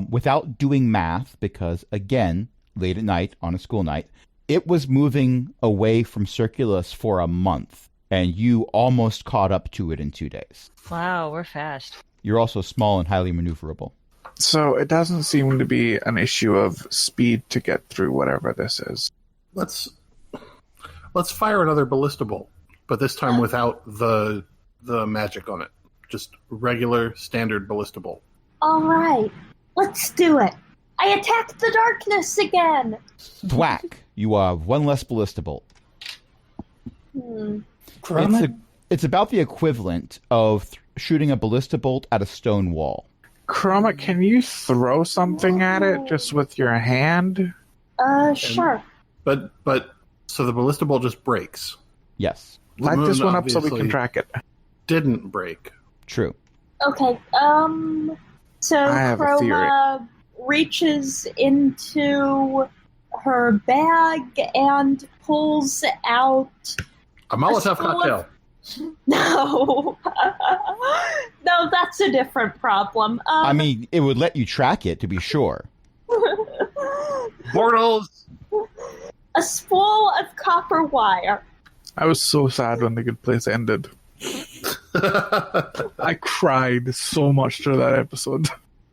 Without doing math, because, again, late at night on a school night, it was moving away from Circulus for a month, and you almost caught up to it in 2 days. Wow, we're fast. You're also small and highly maneuverable. So it doesn't seem to be an issue of speed to get through whatever this is. Let's fire another ballista bolt, but this time without the magic on it. Just regular standard ballista bolt. All right, let's do it. I attacked the darkness again. Thwack! You have one less ballista bolt. Chroma? It's about the equivalent of shooting a ballista bolt at a stone wall. Chroma, can you throw something at it just with your hand? Sure. But so the ballista bolt just breaks. Yes. Light this moon one up so we can obviously track it. Didn't break. True. Okay, so I have a theory. Chroma reaches into her bag and pulls out... A Molotov spool of- cocktail. No. No, that's a different problem. I mean, it would let you track it, to be sure. Portals! A spool of copper wire. I was so sad when the Good Place ended. I cried so much through that episode.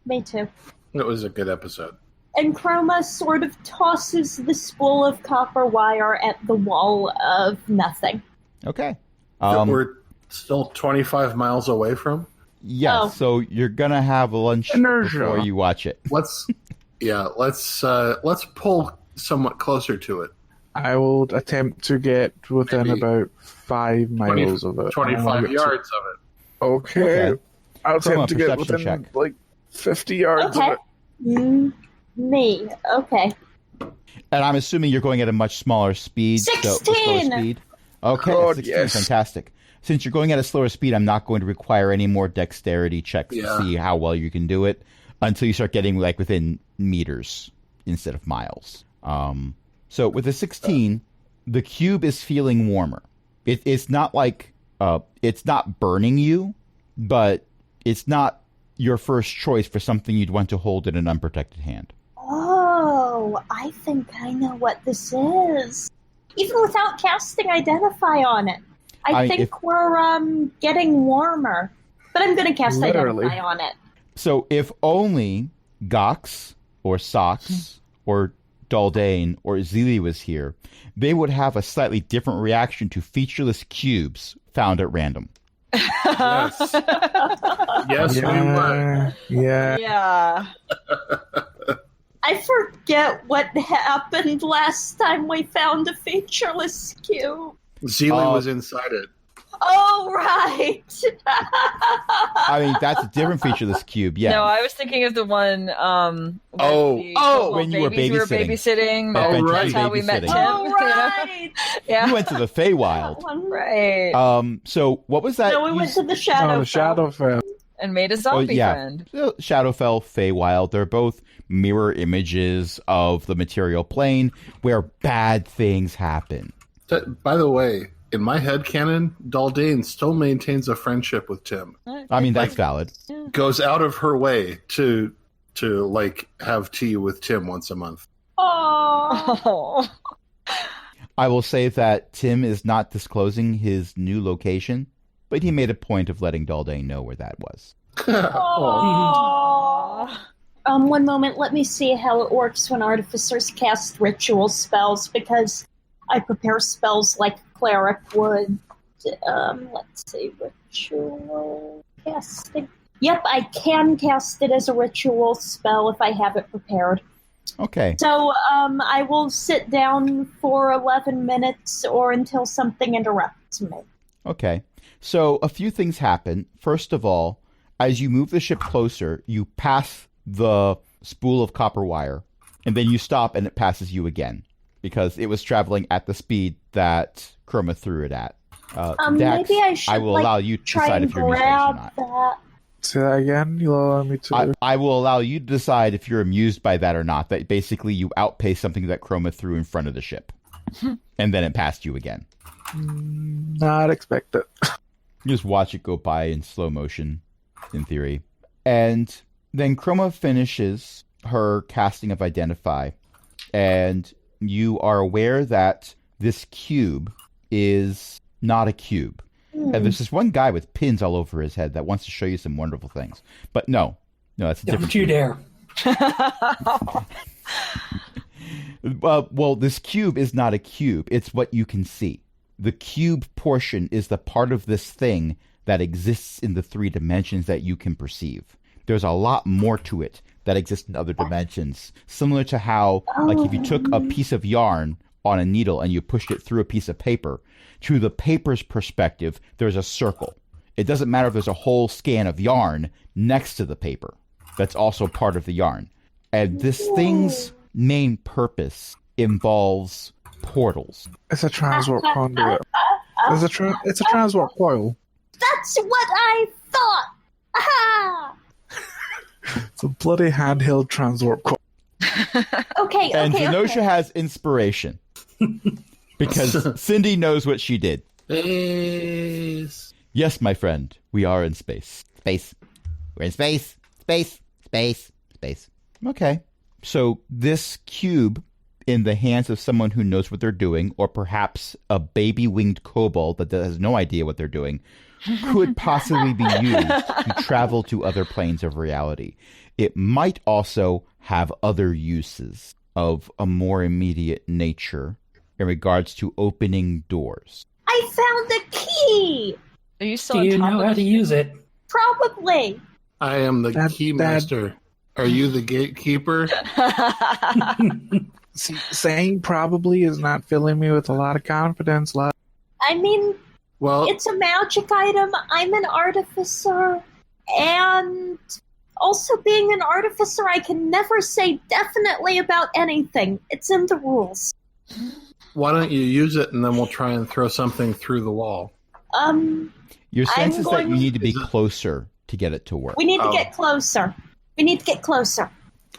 Me too. It was a good episode. And Chroma sort of tosses the spool of copper wire at the wall of nothing. Okay. That we're still 25 miles away from? Yes, Oh. so you're gonna have lunch Inertia. before you watch it. Let's pull somewhat closer to it. I will attempt to get within Maybe about 5 miles of it. 25 yards of it. Okay. Okay. I'll From a attempt to get perception within check. like 50 yards Okay. of it. Me. Okay. And I'm assuming you're going at a much smaller speed. 16! slower speed. Okay, God, 16, yes. fantastic. Since you're going at a slower speed, I'm not going to require any more dexterity checks Yeah. to see how well you can do it until you start getting like within meters instead of miles. So with a 16, the cube is feeling warmer. It's not like it's not burning you, but it's not your first choice for something you'd want to hold in an unprotected hand. Oh, I think I know what this is. Even without casting Identify on it. I think we're getting warmer. But I'm going to cast Literally. Identify on it. So if only Gox or Sox or Daldane or Zelie was here, they would have a slightly different reaction to featureless cubes found at random. Yes. Yes, we were. Yeah. Yeah. I forget what happened last time we found a featureless cube. Zelie was inside it. Oh, right. I mean, that's a different featureless cube, yeah. No, I was thinking of the one. When when you were babies babysitting. That- Oh, That's right. how we met Tim. Babysitting. Oh, you know? right. Yeah. You went to the Feywild. Right. So what was that? No, we you went s- to the Shadow. Oh, the Shadowfell. And made a zombie friend. So, Shadowfell, Feywild, they're both mirror images of the material plane where bad things happen. By the way, in my headcanon, Daldane still maintains a friendship with Tim. I mean, that's valid. Goes out of her way to like have tea with Tim once a month. Oh. Oh. I will say that Tim is not disclosing his new location, but he made a point of letting Daldane know where that was. One moment, let me see how it works when artificers cast ritual spells, because I prepare spells like cleric would. Let's see, ritual casting. Yep, I can cast it as a ritual spell if I have it prepared. Okay. So, I will sit down for 11 minutes or until something interrupts me. Okay. So a few things happen. First of all, as you move the ship closer, you pass the spool of copper wire, and then you stop and it passes you again because it was traveling at the speed that Chroma threw it at. Dax, maybe I should will allow you to try decide and if you're amused by this or grab not. that. Say that again? You'll allow me to. I will allow you to decide if you're amused by that or not. That basically you outpace something that Chroma threw in front of the ship, and then it passed you again. Not expect it. You just watch it go by in slow motion, in theory. And then Chroma finishes her casting of Identify, and you are aware that this cube is not a cube. And there's this one guy with pins all over his head that wants to show you some wonderful things. But no, that's a different Don't you dare. Well, this cube is not a cube. It's what you can see. The cube portion is the part of this thing that exists in the 3 dimensions that you can perceive. There's a lot more to it that exist in other dimensions. Similar to how, like, if you took a piece of yarn on a needle and you pushed it through a piece of paper, to the paper's perspective, there's a circle. It doesn't matter if there's a whole scan of yarn next to the paper. That's also part of the yarn. And this thing's main purpose involves portals. It's a transwarp conduit. It's a transwarp coil. That's what I thought! Aha! It's a bloody handheld transwarp coil. Okay, And okay. Zenosha has inspiration. Because Cindy knows what she did. Space. Yes, my friend, we are in space. Space. We're in space. Space. Space. Space. Okay. So this cube in the hands of someone who knows what they're doing, or perhaps a baby-winged kobold that has no idea what they're doing, could possibly be used to travel to other planes of reality. It might also have other uses of a more immediate nature in regards to opening doors. I found the key! Are you still Do you on top know of how to use it? Probably. I am the keymaster. Are you the gatekeeper? See, saying probably is not filling me with a lot of confidence, lad. I mean, Well, it's a magic item. I'm an artificer. And also being an artificer, I can never say definitely about anything. It's in the rules. why don't you use it and then we'll try and throw something through the wall? Your sense I'm is that going- you need to be closer to get it to work. We need to get closer. We need to get closer.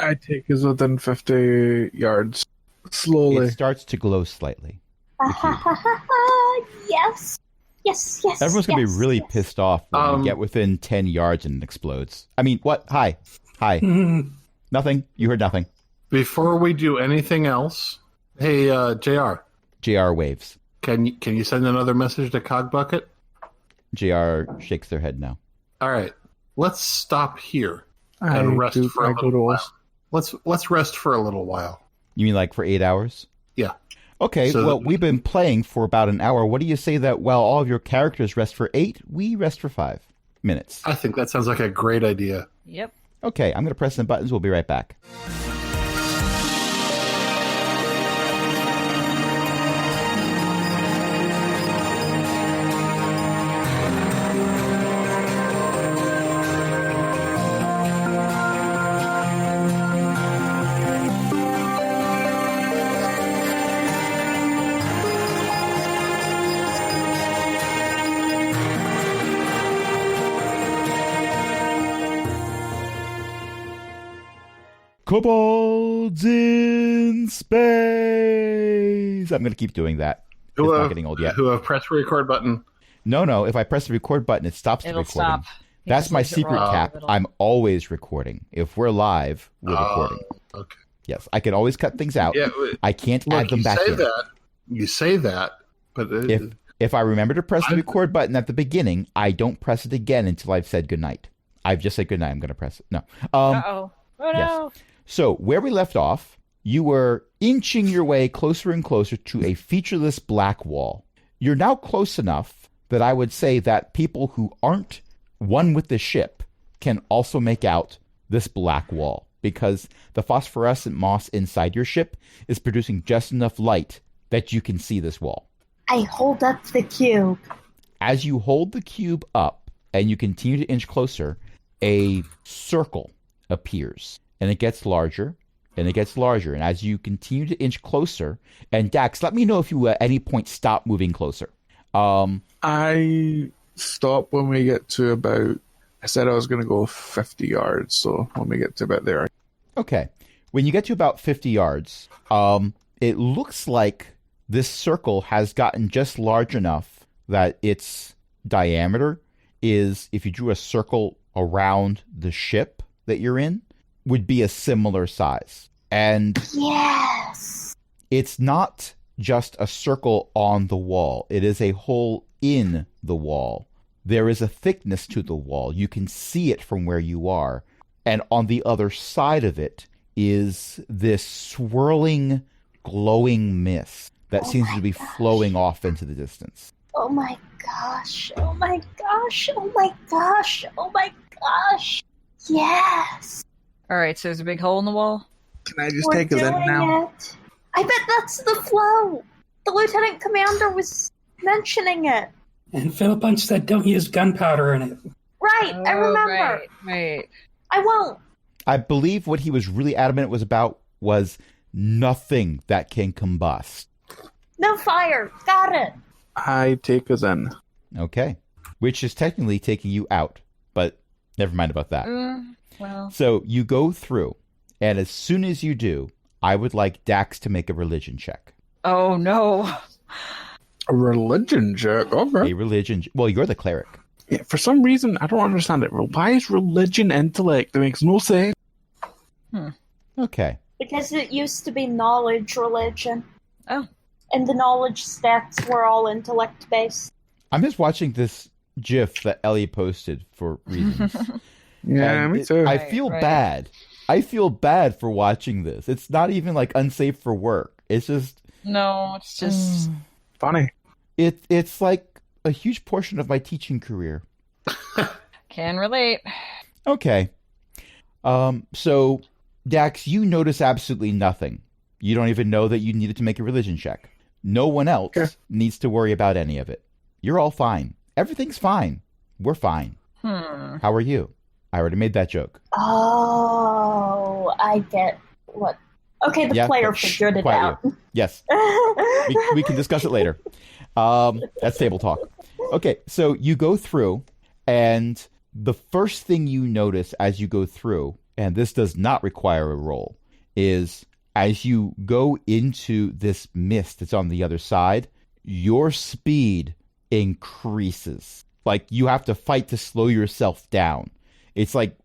I take us within 50 yards. Slowly. It starts to glow slightly. Yes. Yes, yes. Everyone's going to yes, be really yes. pissed off when we get within 10 yards and it explodes. I mean, what? Hi. Nothing. You heard nothing. Before we do anything else, hey, JR, JR waves. can you send another message to Cogbucket? JR shakes their head no. All right, let's stop here I and rest do for a like little those. while. Let's rest for a little while. You mean like for 8 hours? Yeah. Okay, So- well, we've been playing for about an hour. What do you say that while all of your characters rest for 8, we rest for 5 minutes? I think that sounds like a great idea. Yep. Okay, I'm going to press some buttons. We'll be right back. Kobolds in space. I'm going to keep doing that. It's not getting old yet. Who have pressed the record button? No. If I press the record button, it stops the It'll recording. stop. He That's just my leaves it secret rolling cap. a little. I'm always recording. If we're live, we're recording. Okay. Yes, I can always cut things out. Yeah. I can't Look, add them you back say in. that. You say that, but If I remember to press the record button at the beginning, I don't press it again until I've said goodnight. I've just said goodnight. I'm going to press it. No. Uh-oh. Oh, yes. no. So where we left off, you were inching your way closer and closer to a featureless black wall. You're now close enough that I would say that people who aren't one with the ship can also make out this black wall, because the phosphorescent moss inside your ship is producing just enough light that you can see this wall. I hold up the cube. As you hold the cube up and you continue to inch closer, a circle appears, and it gets larger, and it gets larger. And as you continue to inch closer, and Dax, let me know if you at any point stop moving closer. I stop when we get to about... I said I was going to go 50 yards, so when we get to about there... Okay. When you get to about 50 yards, it looks like this circle has gotten just large enough that its diameter is, if you drew a circle around the ship that you're in, would be a similar size. And Yes. it's not just a circle on the wall. It is a hole in the wall. There is a thickness to the wall. You can see it from where you are. And on the other side of it is this swirling, glowing mist that seems to be flowing off into the distance. Oh my gosh. Oh my gosh. Oh my gosh. Oh my gosh. Yes. All right, so there's a big hole in the wall. Can I just We're take us in doing now? it. I bet that's the flow. The lieutenant commander was mentioning it. And Phil Punch said don't use gunpowder in it. Right, I remember. Right. I won't. I believe what he was really adamant was nothing that can combust. No fire. Got it. I take us in. Okay. Which is technically taking you out, but never mind about that. Well. So you go through, and as soon as you do, I would like Dax to make a religion check. Oh, no. A religion check? Okay. A religion... Well, you're the cleric. Yeah, for some reason, I don't understand it. Why is religion intellect? It makes no sense. Okay. Because it used to be knowledge religion. Oh. And the knowledge stats were all intellect based. I'm just watching this GIF that Ellie posted for reasons. Yeah, me too. I feel bad. I feel bad for watching this. It's not even like unsafe for work. It's just... No, it's just... Funny. It's like a huge portion of my teaching career. Can relate. Okay. So, Dax, you notice absolutely nothing. You don't even know that you needed to make a religion check. No one else needs to worry about any of it. You're all fine. Everything's fine. We're fine. How are you? I already made that joke. Oh, I get what. Okay, the player figured it out. Yes. we can discuss it later. That's table talk. Okay, so you go through, and the first thing you notice as you go through, and this does not require a roll, is as you go into this mist that's on the other side, your speed increases. Like, you have to fight to slow yourself down. It's like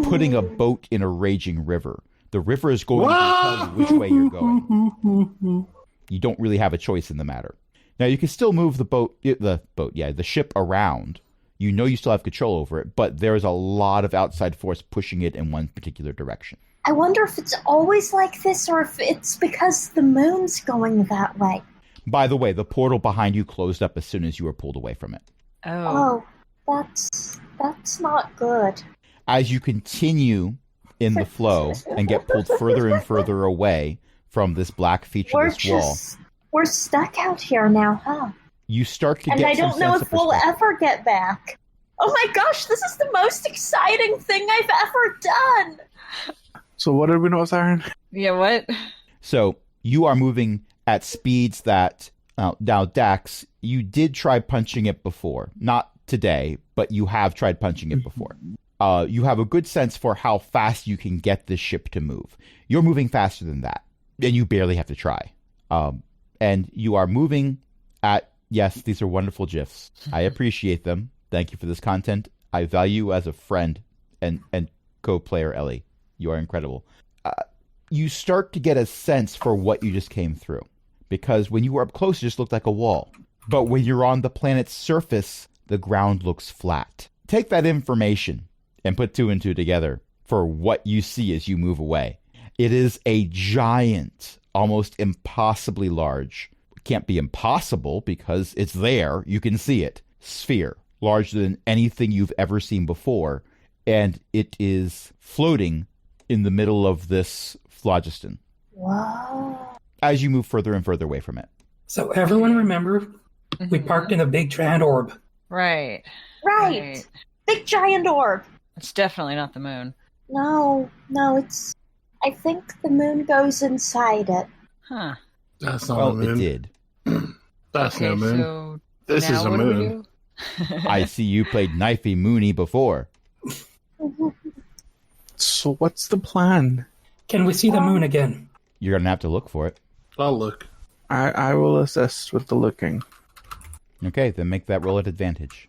putting a boat in a raging river. The river is going to tell you which way you're going. You don't really have a choice in the matter. Now, you can still move the ship around. You know you still have control over it, but there's a lot of outside force pushing it in one particular direction. I wonder if it's always like this or if it's because the moon's going that way. By the way, the portal behind you closed up as soon as you were pulled away from it. Oh, that's not good. As you continue in the flow and get pulled further and further away from this black featureless wall. We're stuck out here now, huh? You start to and get I don't know if we'll ever get back. Oh my gosh, this is the most exciting thing I've ever done! So what did we notice, Aaron? Yeah, what? So you are moving at speeds that... now, Dax, you did try punching it before. Not today, but you have tried punching it before. You have a good sense for how fast you can get this ship to move. You're moving faster than that, and you barely have to try. And you are moving at... Yes, these are wonderful GIFs. I appreciate them. Thank you for this content. I value you as a friend and co-player, Ellie. You are incredible. You start to get a sense for what you just came through. Because when you were up close, it just looked like a wall. But when you're on the planet's surface, the ground looks flat. Take that information and put two and two together for what you see as you move away. It is a giant, almost impossibly large. It can't be impossible because it's there. You can see it. Sphere, larger than anything you've ever seen before. And it is floating in the middle of this phlogiston. Wow. As you move further and further away from it. So everyone remember, we parked in a big giant orb. Right. Big giant orb. It's definitely not the moon. No, it's... I think the moon goes inside it. Huh. That's not a moon. It did. That's no moon. So This is a what do we moon. do? I see you played Knifey Mooney before. So what's the plan? Can we see the moon again? You're going to have to look for it. I'll look. I will assist with the looking. Okay, then make that roll at advantage.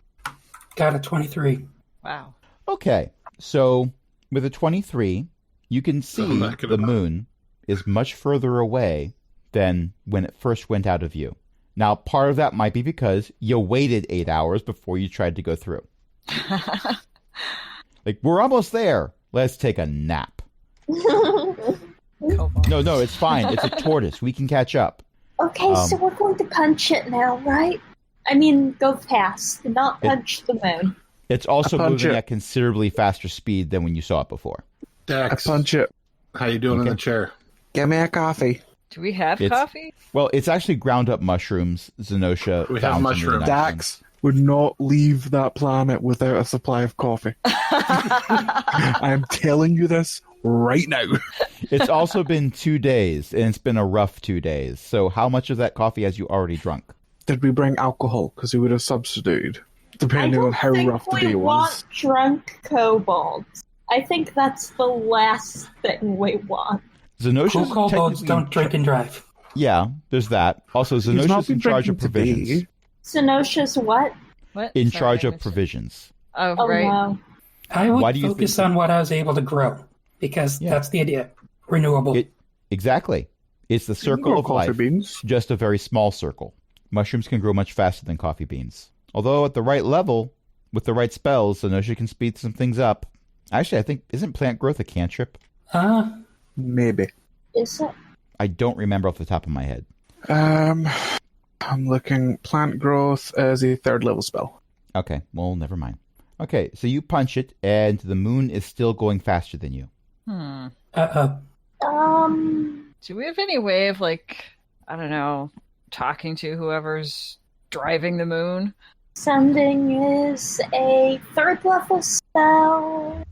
Got a 23. Wow. Okay, so with a 23, you can see the moon is much further away than when it first went out of view. Now, part of that might be because you waited 8 hours before you tried to go through. Like, we're almost there. Let's take a nap. No, it's fine. It's a tortoise. We can catch up. Okay, so we're going to punch it now, right? I mean, go fast, not punch the moon. It's also moving at considerably faster speed than when you saw it before. I Dax, punch it. how you doing in the chair? Give me a coffee. Do we have It's- coffee? Well, it's actually ground up mushrooms. Zenosha We have found some mushrooms. really nice ones. Dax would not leave that planet without a supply of coffee. I'm telling you this right now. It's also been 2 days, and it's been a rough 2 days. So how much of that coffee has you already drunk? Did we bring alcohol? Because he would have substituted, I depending don't on how think rough the we day want was. drunk kobolds. I think that's the last thing we want. Zenosha's Cool kobolds technically- don't drink and drive. Yeah, there's that. Also, He's not Zenosha's been in charge of drinking today. provisions. Zenosha's what? What? In Sorry, charge I of missed it. provisions. Oh, Oh right. no. I would Why do you focus think- on what I was able to grow because Yeah. that's the idea. Renewable. Exactly. It's the circle Grow of coffee life. beans. Just a very small circle. Mushrooms can grow much faster than coffee beans. Although at the right level, with the right spells, Zenosha can speed some things up. Actually, I think, isn't plant growth a cantrip? Maybe. Is it? I don't remember off the top of my head. I'm looking. Plant growth as a 3rd level spell. Okay, well, never mind. Okay, so you punch it, and the moon is still going faster than you. Do we have any way of, like, I don't know, talking to whoever's driving the moon? Sending is a 3rd level spell.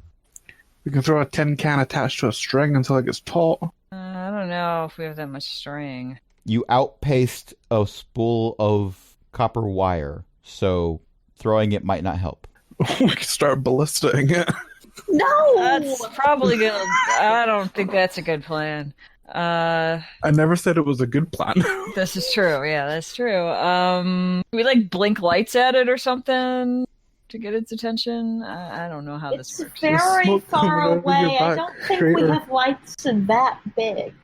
We can throw a tin can attached to a string until it gets taut. I don't know if we have that much string. You outpaced a spool of copper wire, so throwing it might not help. We can start ballistating it. No! That's probably gonna. I don't think that's a good plan. I never said it was a good plan. This is true. Yeah, that's true. We like blink lights at it or something to get its attention. I don't know how It's this works. very smoke far coming out of your away. I back, don't think traitor. we have lights that big.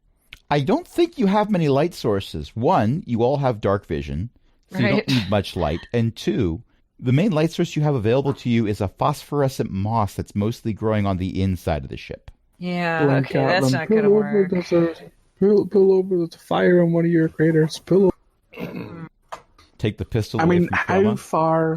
I don't think you have many light sources. One, you all have dark vision, so you Right. don't need much light. And two, the main light source you have available to you is a phosphorescent moss that's mostly growing on the inside of the ship. Yeah, Blank okay, out that's them. not gonna Pull work. over, pull over, there's a fire in one of your craters. Pull over. Take the pistol I away mean, from how Chroma. far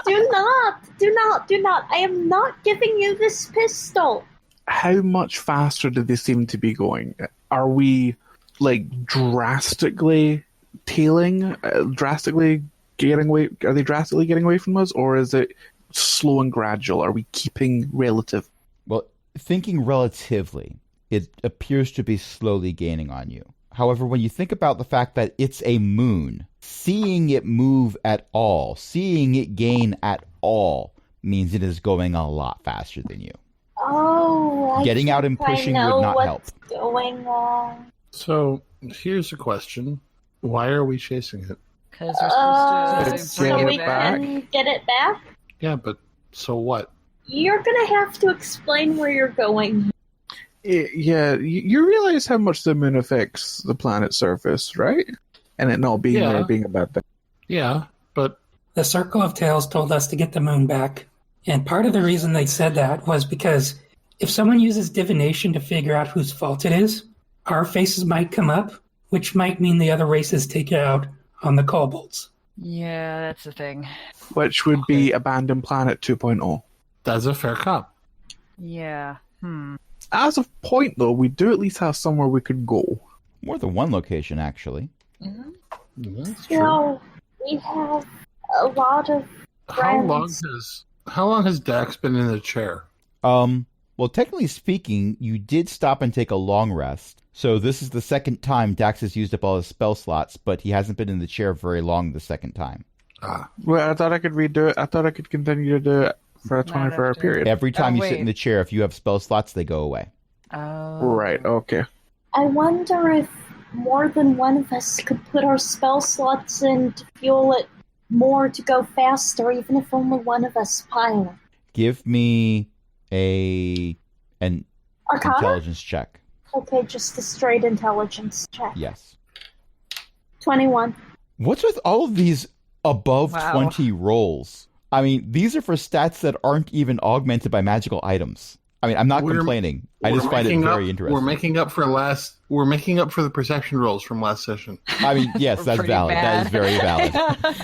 Do not. I am not giving you this pistol. how much faster do they seem to be going? Are we, like, drastically tailing, drastically getting away? Are they drastically getting away from us, or is it slow and gradual? Are we keeping relative? Well, thinking relatively, it appears to be slowly gaining on you. However, when you think about the fact that it's a moon, seeing it move at all, seeing it gain at all, means it is going a lot faster than you. Oh, I Getting out and think I pushing know would not what's help. going on. So here's a question: why are we chasing it? Because we're supposed to It's bring So getting we it back. can get it back? Yeah, but so what? You're gonna have to explain where you're going. Yeah, you realize how much the moon affects the planet's surface, right? And it not being Yeah. there being a bad thing. Yeah, but The Circle of Tales told us to get the moon back. And part of the reason they said that was because if someone uses divination to figure out whose fault it is, our faces might come up, which might mean the other races take it out on the kobolds. Yeah, that's the thing. Which would be Abandoned Planet 2.0. that's a fair cop. Yeah. As of point, though, we do at least have somewhere we could go. More than one location, actually. That's true. So we have a lot of How long has Dax been in the chair? Well, technically speaking, you did stop and take a long rest. So this is the second time Dax has used up all his spell slots, but he hasn't been in the chair very long the second time. Well, I thought I could redo it. I thought I could continue to do it for a 24-hour after. period. Every time you sit wait. in the chair, if you have spell slots, they go away. Right, okay. I wonder if more than one of us could put our spell slots in to fuel it more to go faster, even if only one of us pilot. Give me an Arcana? intelligence check. Okay, just a straight intelligence check. Yes. 21. What's with all of these above Wow. 20 rolls? I mean, these are for stats that aren't even augmented by magical items. I mean, I'm not complaining. I just find it very interesting. We're making up for the perception rolls from last session. I mean, yes, We're that's pretty valid. That is very valid.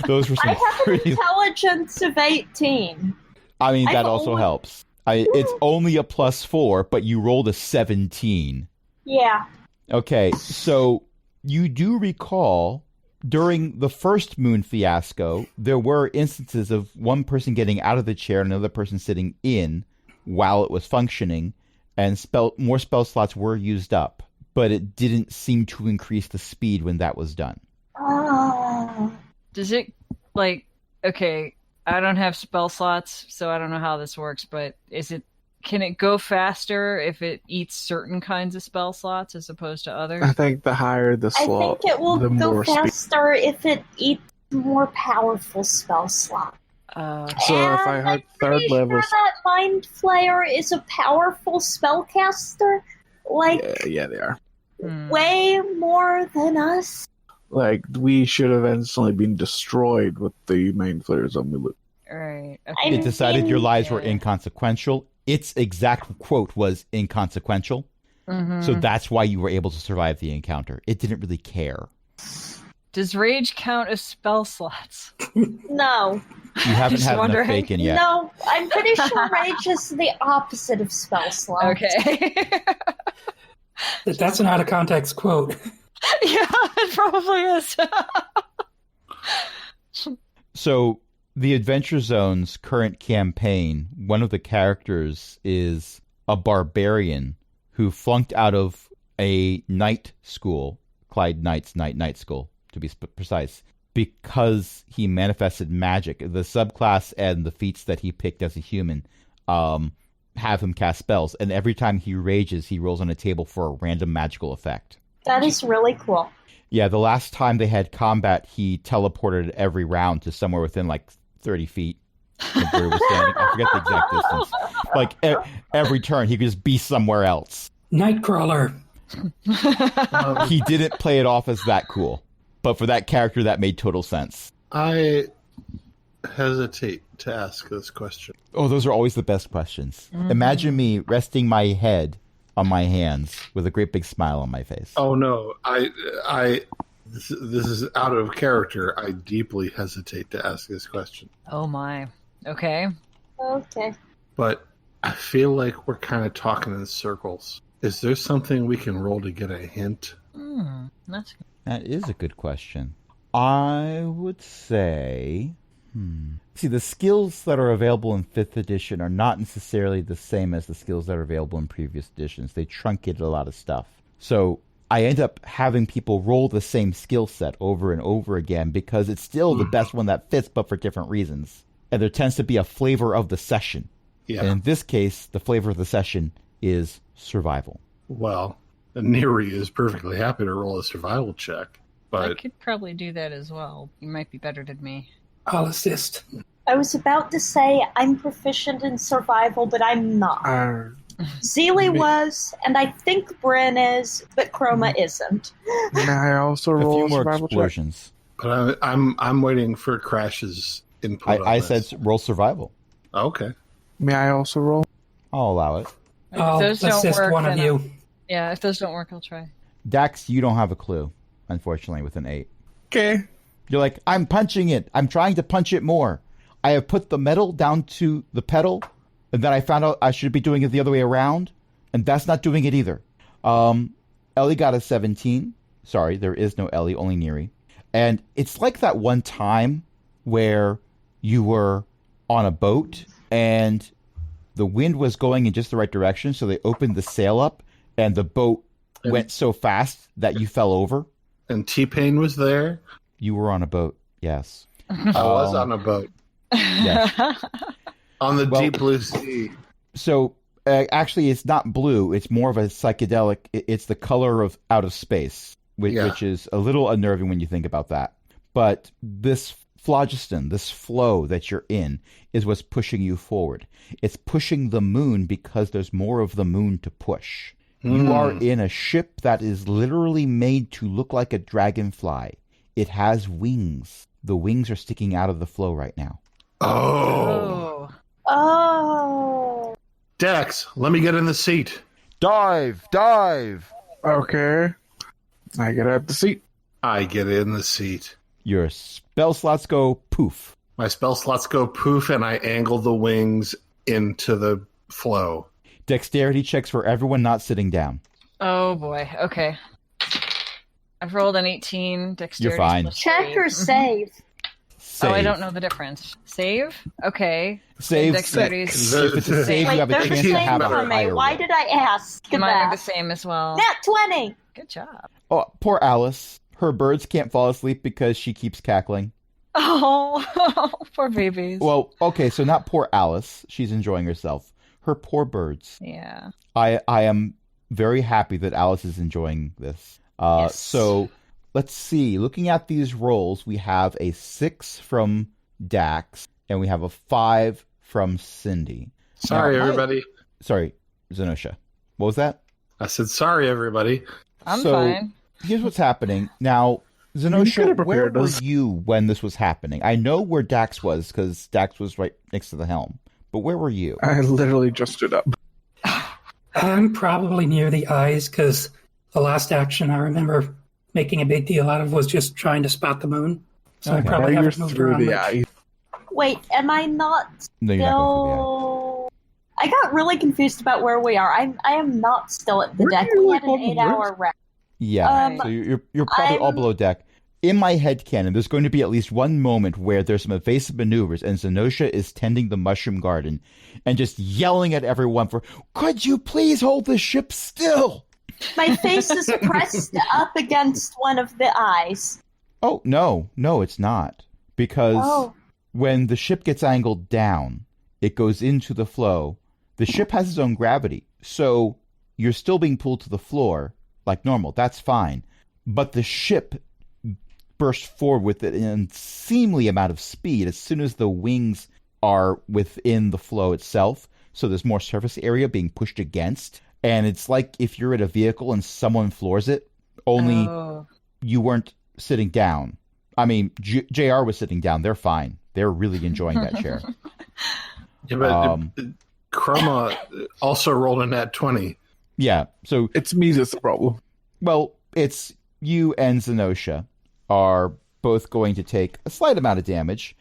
Those were I some have an pretty... intelligence of 18. I mean, that I've also only- helps. It's only a +4, but you rolled a 17. Yeah. Okay, so you do recall during the first moon fiasco, there were instances of one person getting out of the chair and another person sitting in while it was functioning, and more spell slots were used up, but it didn't seem to increase the speed when that was done. Does it, like, okay, I don't have spell slots, so I don't know how this works, but can it go faster if it eats certain kinds of spell slots as opposed to others? I think the higher the slot, I think it will the go more faster if it eats more powerful spell slots. So if I had third pretty level, sure that Mind Flayer is a powerful spellcaster, like yeah, they are. way more than us. Like, we should have instantly been destroyed with the main flares on Mulu. Right. I It decided your lives were Yeah. inconsequential. Its exact quote was inconsequential. So that's why you were able to survive the encounter. It didn't really care. Does rage count as spell slots? No. You haven't Just had wondering. enough bacon yet. No, I'm pretty sure rage is the opposite of spell slots. Okay. That's an out of context quote. Yeah, it probably is. So, the Adventure Zone's current campaign, one of the characters is a barbarian who flunked out of a night school, Clyde Knight's night school, to be precise, because he manifested magic. The subclass and the feats that he picked as a human have him cast spells, and every time he rages, he rolls on a table for a random magical effect. That is really cool. Yeah, the last time they had combat, he teleported every round to somewhere within like 30 feet of where he was standing. I forget the exact distance. Like every turn, he could just be somewhere else. Nightcrawler. He didn't play it off as that cool, but for that character, that made total sense. I hesitate to ask this question. Oh, those are always the best questions. Imagine me resting my head on my hands with a great big smile on my face. Oh no, this is out of character. I deeply hesitate to ask this question, Oh my. Okay. Okay. but I feel like we're kind of talking in circles. Is there something we can roll to get a hint? That's That is a good question. I would say... See, the skills that are available in 5th edition are not necessarily the same as the skills that are available in previous editions. They truncated a lot of stuff. So I end up having people roll the same skill set over and over again because it's still the best one that fits, but for different reasons. And there tends to be a flavor of the session. Yeah. And in this case, the flavor of the session is survival. Well, Neri is perfectly happy to roll a survival check, I but could probably do that as well. You might be better than me. I'll assist. I was about to say I'm proficient in survival, but I'm not. Zeely was, and I think Bryn is, but Chroma isn't. May I also A roll few a more survival check? explosions. but I'm waiting for Crash's input. I on said this. roll survival. Okay. May I also roll? I'll allow it. If I'll those don't assist work, one of then you. Yeah, if those don't work, I'll try. Dax, you don't have a clue, unfortunately, with an 8. Okay. You're like, I'm punching it. I'm trying to punch it more. I have put the metal down to the pedal, and then I found out I should be doing it the other way around, and that's not doing it either. Ellie got a 17. Sorry, there is no Ellie, only Neri. And it's like that one time where you were on a boat, and the wind was going in just the right direction, so they opened the sail up, and the boat went so fast that you fell over. And T-Pain was there. You were on a boat, yes. I was on a boat Yes. on the Well- deep blue sea. So actually, it's not blue. It's more of a psychedelic. It's the color of out of space, which, Yeah. which is a little unnerving when you think about that. But this phlogiston, this flow that you're in, is what's pushing you forward. It's pushing the moon because there's more of the moon to push. You are in a ship that is literally made to look like a dragonfly. It has wings. The wings are sticking out of the flow right now. Oh. Oh. Dex, let me get in the seat. Dive! Dive! Okay. I get out the seat. I get in the seat. Your spell slots go poof. My spell slots go poof, and I angle the wings into the flow. Dexterity checks for everyone not sitting down. Oh boy. Okay. I've rolled an 18. Dexterity. You're fine. plus Check 3. or save. Save. Oh, I don't know the difference. Save? Okay. Save Dexterity. six. If it's a save, Wait, you have a they're the chance to same have a for me. higher Why roll. did I ask Mine are the that? same as well. Nat 20! Good job. Oh, poor Alice. Her birds can't fall asleep because she keeps cackling. Oh, poor babies. Well, okay, so not poor Alice. She's enjoying herself. Her poor birds. Yeah. I am very happy that Alice is enjoying this. Yes. So let's see. Looking at these rolls, we have a 6 from Dax, and we have a 5 from Cindy. Sorry, Now, everybody. Sorry, Zenosha. What was that? I said sorry, everybody. I'm So, fine. Here's what's happening. Now, Zenosha, could've where prepared were us. you when this was happening? I know where Dax was, because Dax was right next to the helm. But where were you? I literally just stood up. I'm probably near the eyes because the last action I remember making a big deal out of was just trying to spot the moon. So I Okay. probably Now you're haven't moved through around the much. eye. Wait, am I not No, you're not going still... I got really confused about where we are. I am not still at the Where deck. do you We like had an all the 8-hour rest. through the Yeah, Um, so you're probably all I'm- below deck. In my head canon, there's going to be at least one moment where there's some evasive maneuvers, and Zenosha is tending the mushroom garden and just yelling at everyone for, "Could you please hold the ship still?" My face is pressed up against one of the eyes. Oh, no, it's not. Because Oh. when the ship gets angled down, it goes into the flow. The ship has its own gravity, so you're still being pulled to the floor like normal. That's fine. But the ship bursts forward with an unseemly amount of speed as soon as the wings are within the flow itself. So there's more surface area being pushed against. And it's like if you're in a vehicle and someone floors it, only Oh. you weren't sitting down. I mean, JR was sitting down. They're fine. They're really enjoying that chair. Yeah, but Um, Chroma also rolled a nat 20. Yeah. So, It's me that's the problem. well, it's you and Zenosha are both going to take a slight amount of damage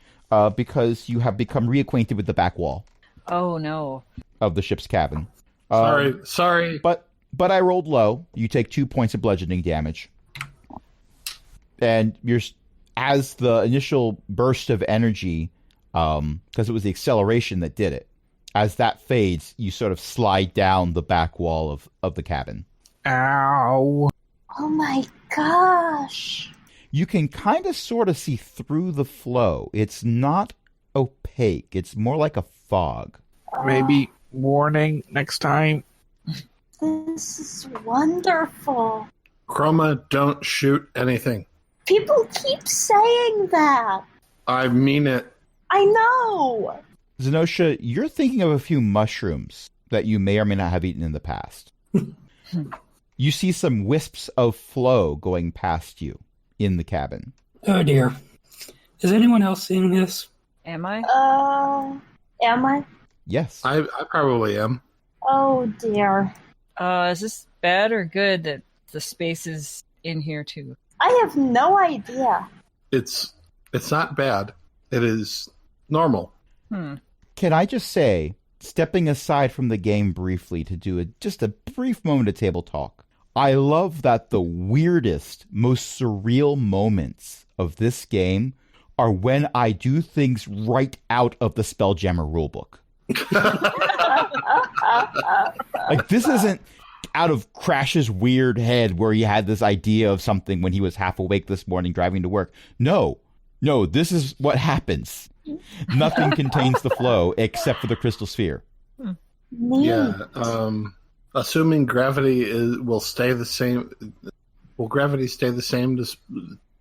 because you have become reacquainted with the back wall Oh no. of the ship's cabin. Sorry. But I rolled low. You take 2 points of bludgeoning damage. And as the initial burst of energy, because it was the acceleration that did it, as that fades, you sort of slide down the back wall of the cabin. Ow. Oh my gosh. You can kind of sort of see through the flow. It's not opaque. It's more like a fog. Maybe warning next time. This is wonderful. Chroma, don't shoot anything. People keep saying that. I mean it. I know. Zenosha, you're thinking of a few mushrooms that you may or may not have eaten in the past. You see some wisps of flow going past you in the cabin. Oh dear. Is anyone else seeing this? Am I? Am I? Yes. I probably am. Oh dear. Is this bad or good that the space is in here too? I have no idea. It's not bad. It is normal. Can I just say, stepping aside from the game briefly to do just a brief moment of table talk, I love that the weirdest, most surreal moments of this game are when I do things right out of the Spelljammer rulebook. Like, this isn't out of Crash's weird head where he had this idea of something when he was half awake this morning driving to work. No, this is what happens. Nothing contains the flow except for the crystal sphere. Neat. Yeah. Assuming gravity will stay the same. Will gravity stay the same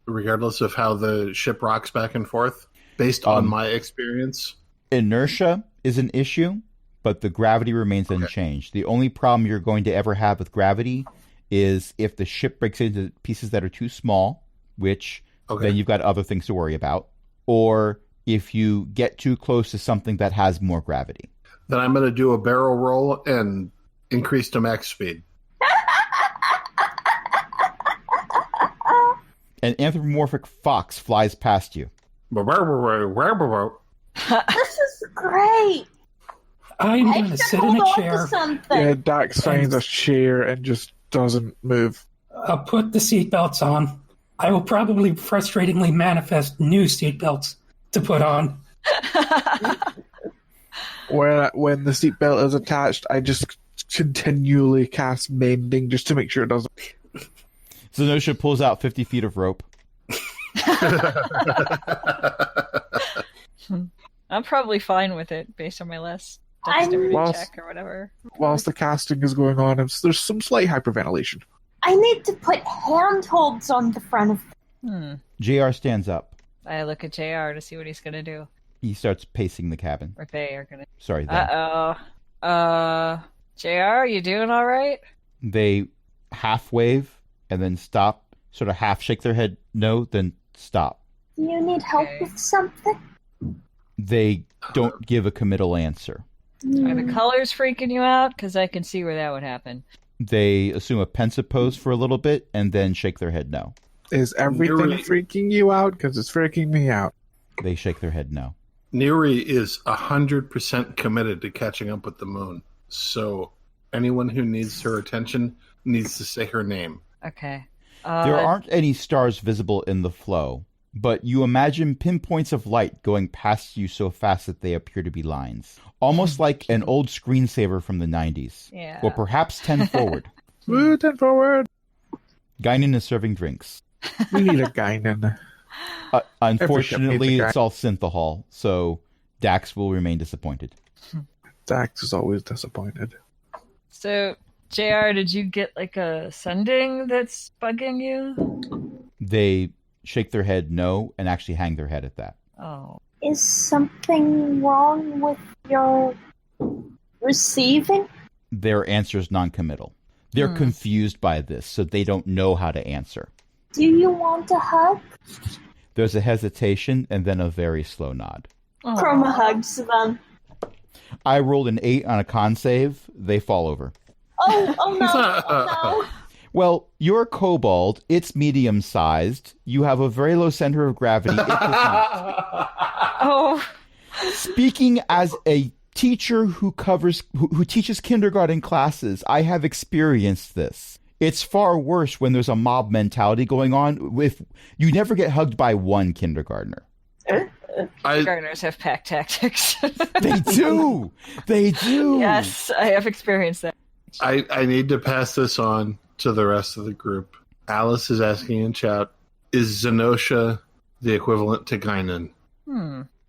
regardless of how the ship rocks back and forth? Based on my experience. Inertia is an issue, but the gravity remains unchanged. The only problem you're going to ever have with gravity is if the ship breaks into pieces that are too small, which then you've got other things to worry about, or if you get too close to something that has more gravity. Then I'm going to do a barrel roll and increase to max speed. An anthropomorphic fox flies past you. This is great. I'm I going to should sit in hold a on to chair. something. Yeah, Dax finds a chair and just doesn't move. I'll put the seatbelts on. I will probably frustratingly manifest new seatbelts to put on. When the seatbelt is attached, I just continually cast mending just to make sure it doesn't. Zenosha pulls out 50 feet of rope. I'm probably fine with it based on my last I'm- dexterity Whilst- check or whatever. Whilst the casting is going on, there's some slight hyperventilation. I need to put handholds on the front of JR stands up. I look at JR to see what he's gonna do. He starts pacing the cabin. Or they are gonna. Sorry, them. JR, you doing all right? They half wave and then stop, sort of half shake their head no, then stop. Do you need help Okay. with something? They don't give a committal answer. Are the colors freaking you out? Because I can see where that would happen. They assume a pensive pose for a little bit and then shake their head no. Is everything Really? freaking you out? Because it's freaking me out. They shake their head no. Neri is 100% committed to catching up with the moon. So anyone who needs her attention needs to say her name. Okay. There aren't any stars visible in the flow, but you imagine pinpoints of light going past you so fast that they appear to be lines. Almost like an old screensaver from the 90s. Yeah. Or perhaps 10 forward. Woo, 10 forward. Guinan is serving drinks. We need a Guinan. Unfortunately, Every it's all synthahol, so Dax will remain disappointed. Dax is always disappointed. So, JR, did you get like a sending that's bugging you? They shake their head no and actually hang their head at that. Oh. Is something wrong with your receiving? Their answer is non-committal. They're confused by this, so they don't know how to answer. Do you want a hug? There's a hesitation and then a very slow nod. Chroma hugs them. I rolled an 8 on a con save. They fall over. Oh no, oh no. Well, you're a kobold. It's medium-sized. You have a very low center of gravity. It does not. Oh. Speaking as a teacher who teaches kindergarten classes, I have experienced this. It's far worse when there's a mob mentality going on. If you never get hugged by one kindergartner. Gardeners have pack tactics. They do. They do. Yes, I have experienced that. I need to pass this on to the rest of the group. Alice is asking in chat, is Zenosha the equivalent to Guinan?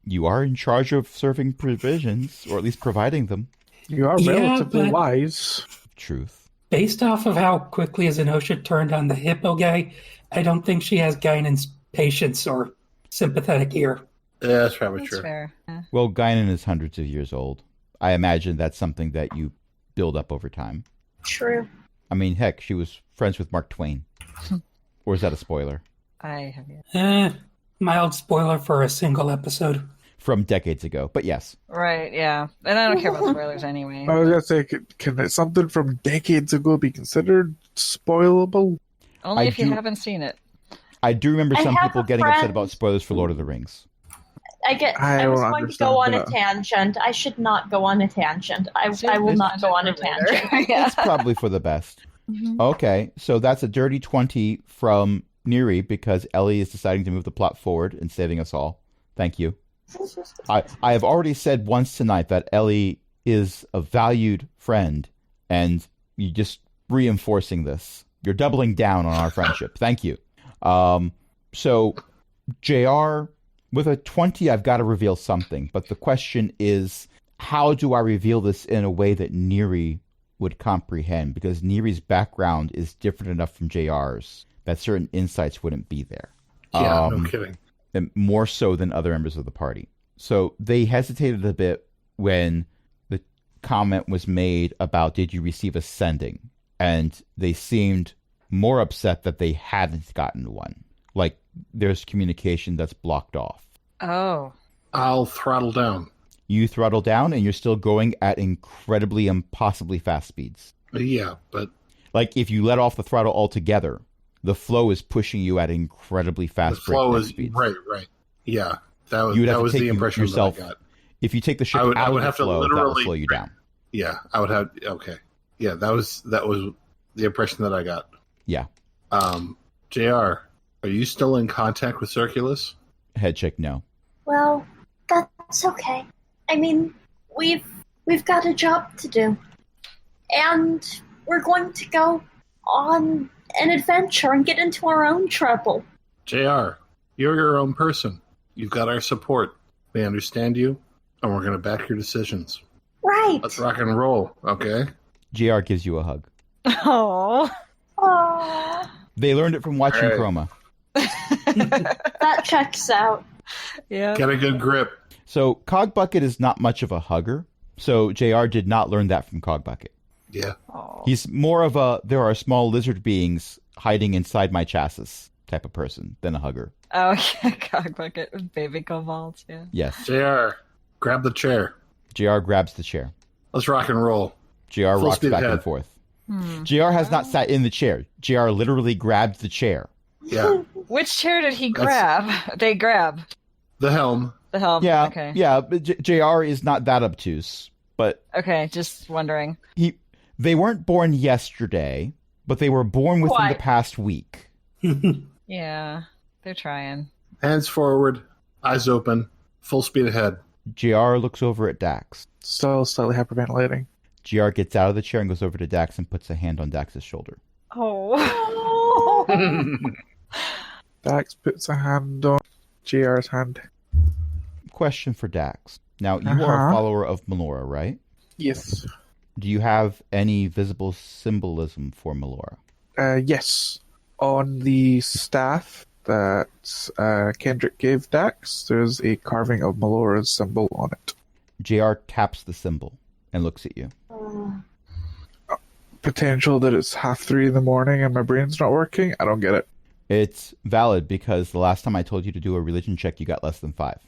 You are in charge of serving provisions, or at least providing them. You are Yeah, relatively but- wise. Truth. Based off of how quickly Zenosha turned on the hippo guy, I don't think she has Guinan's patience or sympathetic ear. Yeah, that's probably That's true. fair. Yeah. Well, Guinan is hundreds of years old. I imagine that's something that you build up over time. True. I mean, heck, she was friends with Mark Twain. Or is that a spoiler? I have yet. Mild spoiler for a single episode. From decades ago, but yes. Right, yeah. And I don't care about spoilers anyway. I was gonna say, can something from decades ago be considered spoilable? Only I if you do- haven't seen it. I do remember I some have people a getting upset friend- about spoilers for Lord of the Rings. I I was don't going to go on understand a that. tangent. I should not go on a tangent. I will There's not go on a content for later. tangent. Yeah. It's probably for the best. Okay, so that's a dirty 20 from Neri because Ellie is deciding to move the plot forward and saving us all. Thank you. I have already said once tonight that Ellie is a valued friend, and you just reinforcing this. You're doubling down on our friendship. Thank you. So, JR, with a 20, I've got to reveal something. But the question is, how do I reveal this in a way that Neri would comprehend? Because Neri's background is different enough from JR's that certain insights wouldn't be there. Yeah, no kidding. And more so than other members of the party. So they hesitated a bit when the comment was made about, did you receive a sending? And they seemed more upset that they hadn't gotten one. Like there's communication that's blocked off. Oh. I'll throttle down. You throttle down and you're still going at incredibly, impossibly fast speeds. Yeah, but Like if you let off the throttle altogether, the flow is pushing you at incredibly the fast flow breakneck is speeds. right. Yeah, that You would have that to was take the impression yourself that I got. If you take the ship I out would of the have to flow, that will literally- slow you down. Yeah, I would have. Okay, yeah, that was the impression that I got. Yeah. Jr., are you still in contact with Circulus? Head check, no. Well, that's okay. I mean, we've got a job to do. And we're going to go on an adventure and get into our own trouble. Jr., you're your own person. You've got our support. We understand you, and we're going to back your decisions. Right. Let's rock and roll, okay? JR gives you a hug. Oh. Aww. They learned it from watching All right. Chroma. That checks out. Yeah. Get a good grip. So Cogbucket is not much of a hugger. So JR did not learn that from Cogbucket. Yeah. Oh. He's more of a there are small lizard beings hiding inside my chassis type of person than a hugger. Oh, yeah, cock bucket with baby kobolds, yeah. Yes. JR, grab the chair. JR grabs the chair. Let's rock and roll. JR Full rocks speed back ahead. and forth. JR has not sat in the chair. JR literally grabbed the chair. Yeah. Which chair did he grab? They grab. The helm. The helm. Yeah, Okay. yeah. But JR is not that obtuse, but Okay, just wondering. they weren't born yesterday, but they were born within Why? the past week. Yeah, they're trying. Hands forward. Eyes open. Full speed ahead. JR looks over at Dax. Still slightly hyperventilating. JR gets out of the chair and goes over to Dax and puts a hand on Dax's shoulder. Oh. Dax puts a hand on JR's hand. Question for Dax. Now, you are a follower of Melora, right? Yes. Do you have any visible symbolism for Melora? Yes. On the staff that Kendrick gave Dax, there's a carving of Melora's symbol on it. JR taps the symbol and looks at you. Potential that it's 3:30 in the morning and my brain's not working? I don't get it. It's valid because the last time I told you to do a religion check, you got less than 5.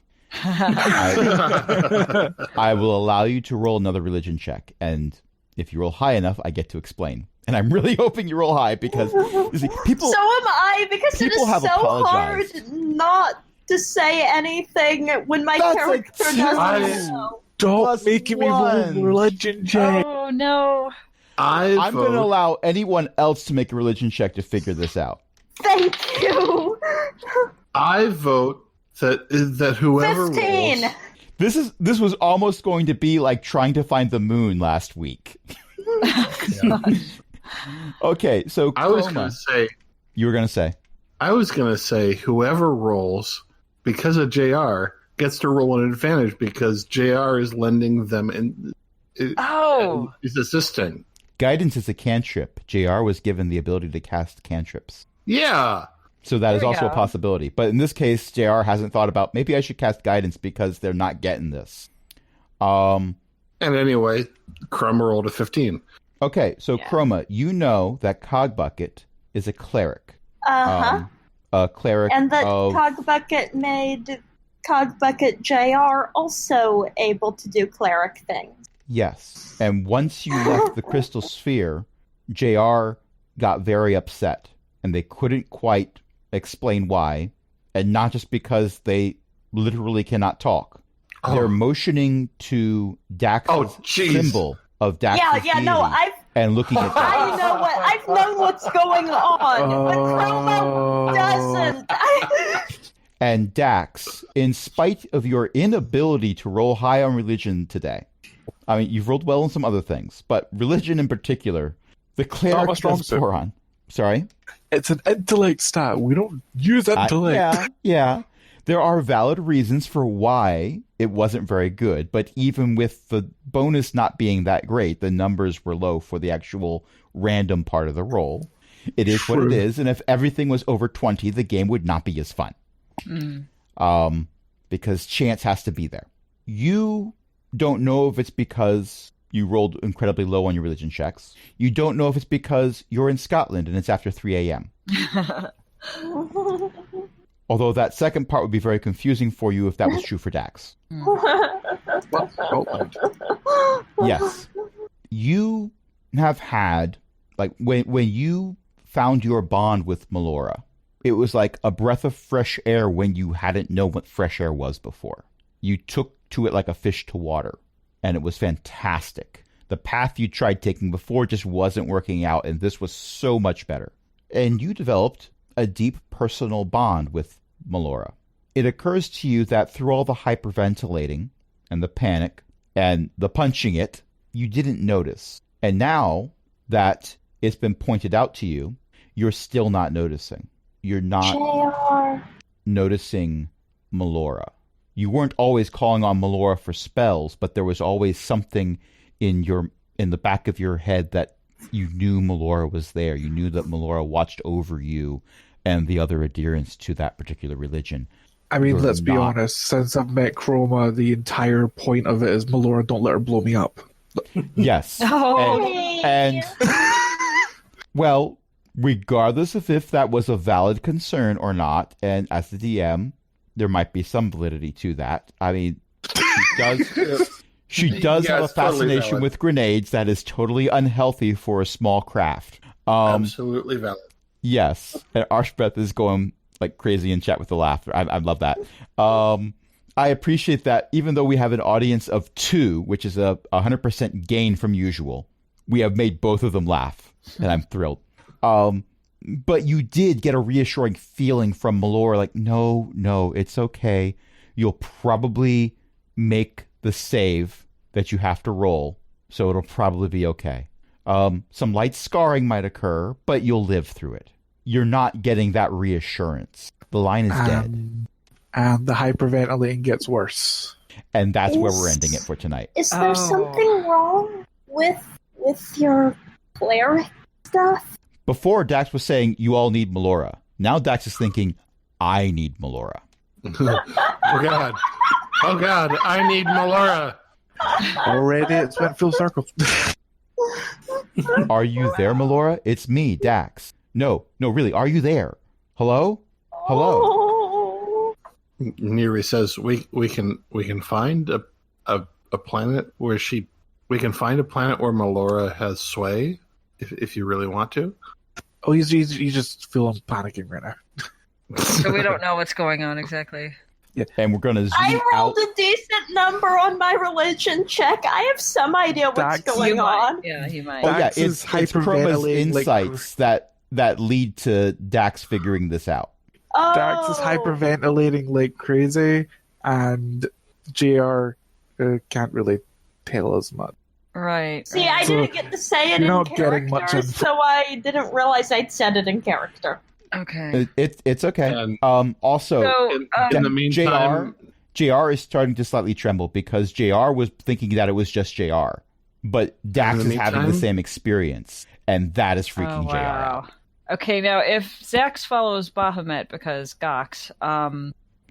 I will allow you to roll another religion check, and if you roll high enough, I get to explain. And I'm really hoping you roll high because you see, people. So am I, because it people is have so apologized. hard not to say anything when my That's character like doesn't know. Don't Plus make me roll one. religion check. Oh, no. I'm going to vote- allow anyone else to make a religion check to figure this out. Thank you. I vote that whoever 15. rolls. This was almost going to be like trying to find the moon last week. Okay, so I was Chroma, going to say. you were going to say. I was going to say whoever rolls because of JR gets to roll an advantage because JR is lending them and Oh. is assisting. Guidance is a cantrip. JR was given the ability to cast cantrips. Yeah. So that is There we also a go. possibility. But in this case, JR hasn't thought about, maybe I should cast guidance because they're not getting this. And anyway, Crumb rolled a 15. Okay, so Yeah. Chroma, you know that Cogbucket is a cleric. Uh-huh. A cleric And that of... Cogbucket made Cogbucket JR also able to do cleric things. Yes. And once you left the crystal sphere, JR got very upset. And they couldn't quite explain why. And not just because they literally cannot talk. Oh. They're motioning to Dax's Oh, jeez. symbol of Dax's Yeah, no, deity and looking at that. I've known what's going on, but Chroma doesn't. And Dax, in spite of your inability to roll high on religion today, I mean, you've rolled well on some other things, but religion in particular, the Not cleric my strong does suit. pour on. Sorry? It's an intellect stat. We don't use intellect. Yeah. There are valid reasons for why it wasn't very good, but even with the bonus not being that great, the numbers were low for the actual random part of the roll. It is what it True. is, and if everything was over 20, the game would not be as fun. Because chance has to be there. You don't know if it's because you rolled incredibly low on your religion checks. You don't know if it's because you're in Scotland and it's after 3 a.m. Although that second part would be very confusing for you if that was true for Dax. Yes. You have had, like, when you found your bond with Melora, it was like a breath of fresh air when you hadn't known what fresh air was before. You took to it like a fish to water, and it was fantastic. The path you tried taking before just wasn't working out, and this was so much better. And you developed a deep personal bond with Melora. It occurs to you that through all the hyperventilating and the panic and the punching it, you didn't notice. And now that it's been pointed out to you, you're still not noticing. You're not noticing Melora. You weren't always calling on Melora for spells, but there was always something in the back of your head that you knew Melora was there. You knew that Melora watched over you and the other adherents to that particular religion. I mean, let's be honest. Since I've met Chroma, the entire point of it is Melora, don't let her blow me up. Yes. And well, regardless of if that was a valid concern or not, and as the DM, there might be some validity to that. I mean, she does have a fascination totally with grenades that is totally unhealthy for a small craft. Absolutely valid. Yes. And Arshbeth is going like crazy in chat with the laughter. I love that. I appreciate that even though we have an audience of 2, which is a 100% gain from usual, we have made both of them laugh, and I'm thrilled. But you did get a reassuring feeling from Melora, like, no, it's okay. You'll probably make the save that you have to roll, so it'll probably be okay. Some light scarring might occur, but you'll live through it. You're not getting that reassurance. The line is dead. And the hyperventilating gets worse. And that's where we're ending it for tonight. Is there something wrong with your cleric stuff? Before, Dax was saying, you all need Melora. Now Dax is thinking, I need Melora. Oh God, I need Melora. Already it's went full circle. Are you there, Melora? It's me, Dax. No, really, are you there? Hello? Neri says we can find a planet where we can find a planet where Melora has sway if you really want to. Oh, you just feel I'm panicking right now. So we don't know what's going on exactly. Yeah. And we're going to zoom I rolled out. a decent number on my religion check. I have some idea what's Dax, going on. Yeah, he might. Oh, yeah, Dax it's is Chroma's hyperventilating, insights that lead to Dax figuring this out. Oh. Dax is hyperventilating like crazy, and JR can't really tell as much. Right. See, I So, didn't get to say it you're in not getting much character, info. so I didn't realize I'd said it in character. Okay. It's okay. And Also, So, in the meantime, JR is starting to slightly tremble because JR was thinking that it was just JR. But Dax In the is having the meantime- same experience, and that is freaking JR out. Okay, now if Zax follows Bahamut because Gox,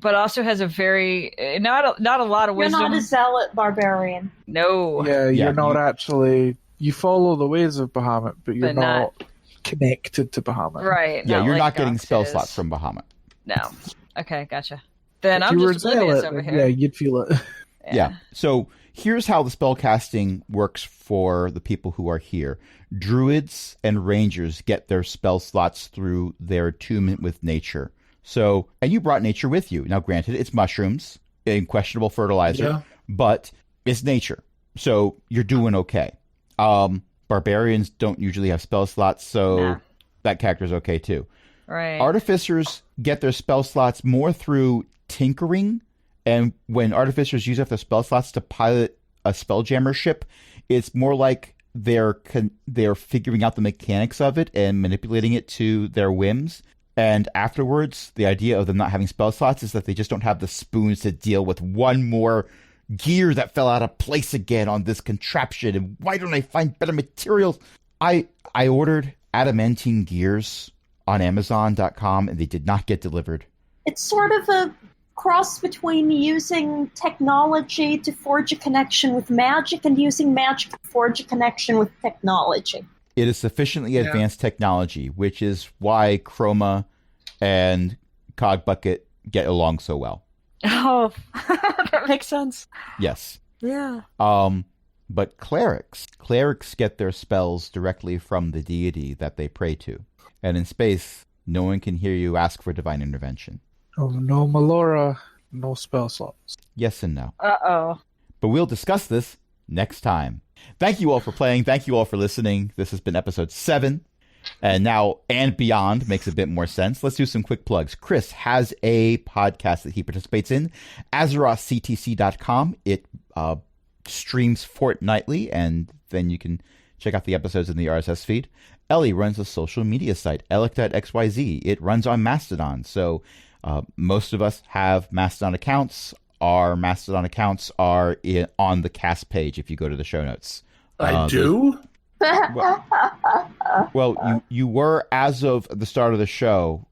but also has a very not a lot of You're wisdom. not a zealot barbarian. No. Yeah, you're not actually. You follow the ways of Bahamut, but you're But not connected to Bahamut. Right. Yeah, you're like not getting Gox spell is. slots from Bahamut. No. Okay, gotcha. Then If I'm you were just oblivious zealot, over yeah, here. you'd feel it. Yeah. So here's how the spell casting works for the people who are here. Druids and rangers get their spell slots through their attunement with nature. So, and you brought nature with you. Now, granted, it's mushrooms and questionable fertilizer, but it's nature. So you're doing okay. Barbarians don't usually have spell slots, so that character's okay too. Right. Artificers get their spell slots more through tinkering, and when artificers use up their spell slots to pilot a spelljammer ship, it's more like they're figuring out the mechanics of it and manipulating it to their whims. And afterwards, the idea of them not having spell slots is that they just don't have the spoons to deal with one more gear that fell out of place again on this contraption. And why don't I find better materials? I ordered adamantine gears on Amazon.com and they did not get delivered. It's sort of a cross between using technology to forge a connection with magic and using magic to forge a connection with technology. It is sufficiently advanced technology, which is why Chroma and Cogbucket get along so well. Oh, that makes sense. Yes. Yeah. But clerics get their spells directly from the deity that they pray to. And in space, no one can hear you ask for divine intervention. Oh no, Melora. No spell slots. Yes and no. Uh-oh. But we'll discuss this next time. Thank you all for playing. Thank you all for listening. This has been episode 7. And now And Beyond makes a bit more sense. Let's do some quick plugs. Chris has a podcast that he participates in, AzerothCTC.com. It streams fortnightly, and then you can check out the episodes in the RSS feed. Ellie runs a social media site, Elec.xyz. It runs on Mastodon, so most of us have Mastodon accounts. Our Mastodon accounts are on the cast page if you go to the show notes. I do? Well, you were as of the start of the show.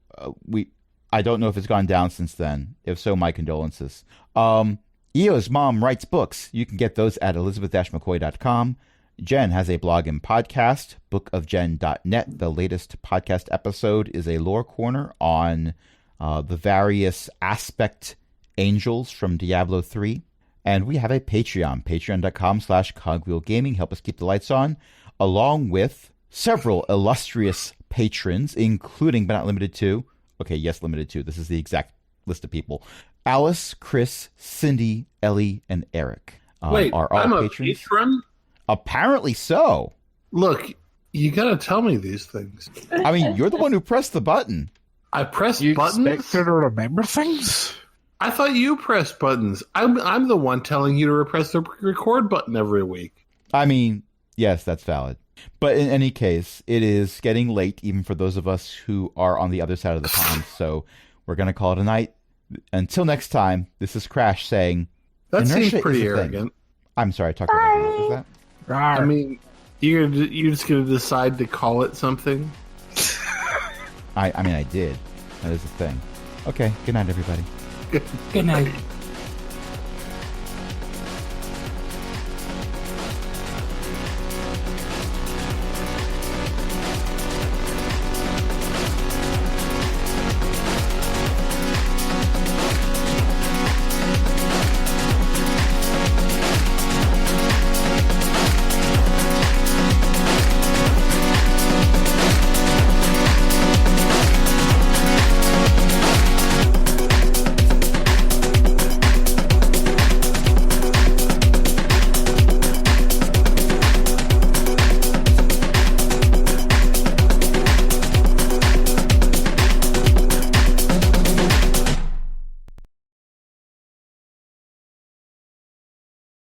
I don't know if it's gone down since then. If so, my condolences. Eo's mom writes books. You can get those at elizabeth-mccoy.com. Jen has a blog and podcast, bookofjen.net. The latest podcast episode is a lore corner on the various aspect angels from Diablo 3. And we have a Patreon, patreon.com/cogwheelgaming. Help us keep the lights on, along with several illustrious patrons, including but not limited to, limited to, this is the exact list of people, Alice, Chris, Cindy, Ellie, and Eric. Wait, are all I'm a patrons. patron? Apparently so. Look, you gotta tell me these things. I mean, you're the one who pressed the button. I pressed You buttons? expect her to remember things? I thought you pressed buttons. I'm the one telling you to press the record button every week. I mean, yes, that's valid. But in any case, it is getting late, even for those of us who are on the other side of the pond. So we're going to call it a night. Until next time, this is Crash saying, That inertia seems pretty is a thing. arrogant. I'm sorry, I talked about is that? I mean, you're just going to decide to call it something? I mean, I did. That is a thing. Okay, good night, everybody. Good night.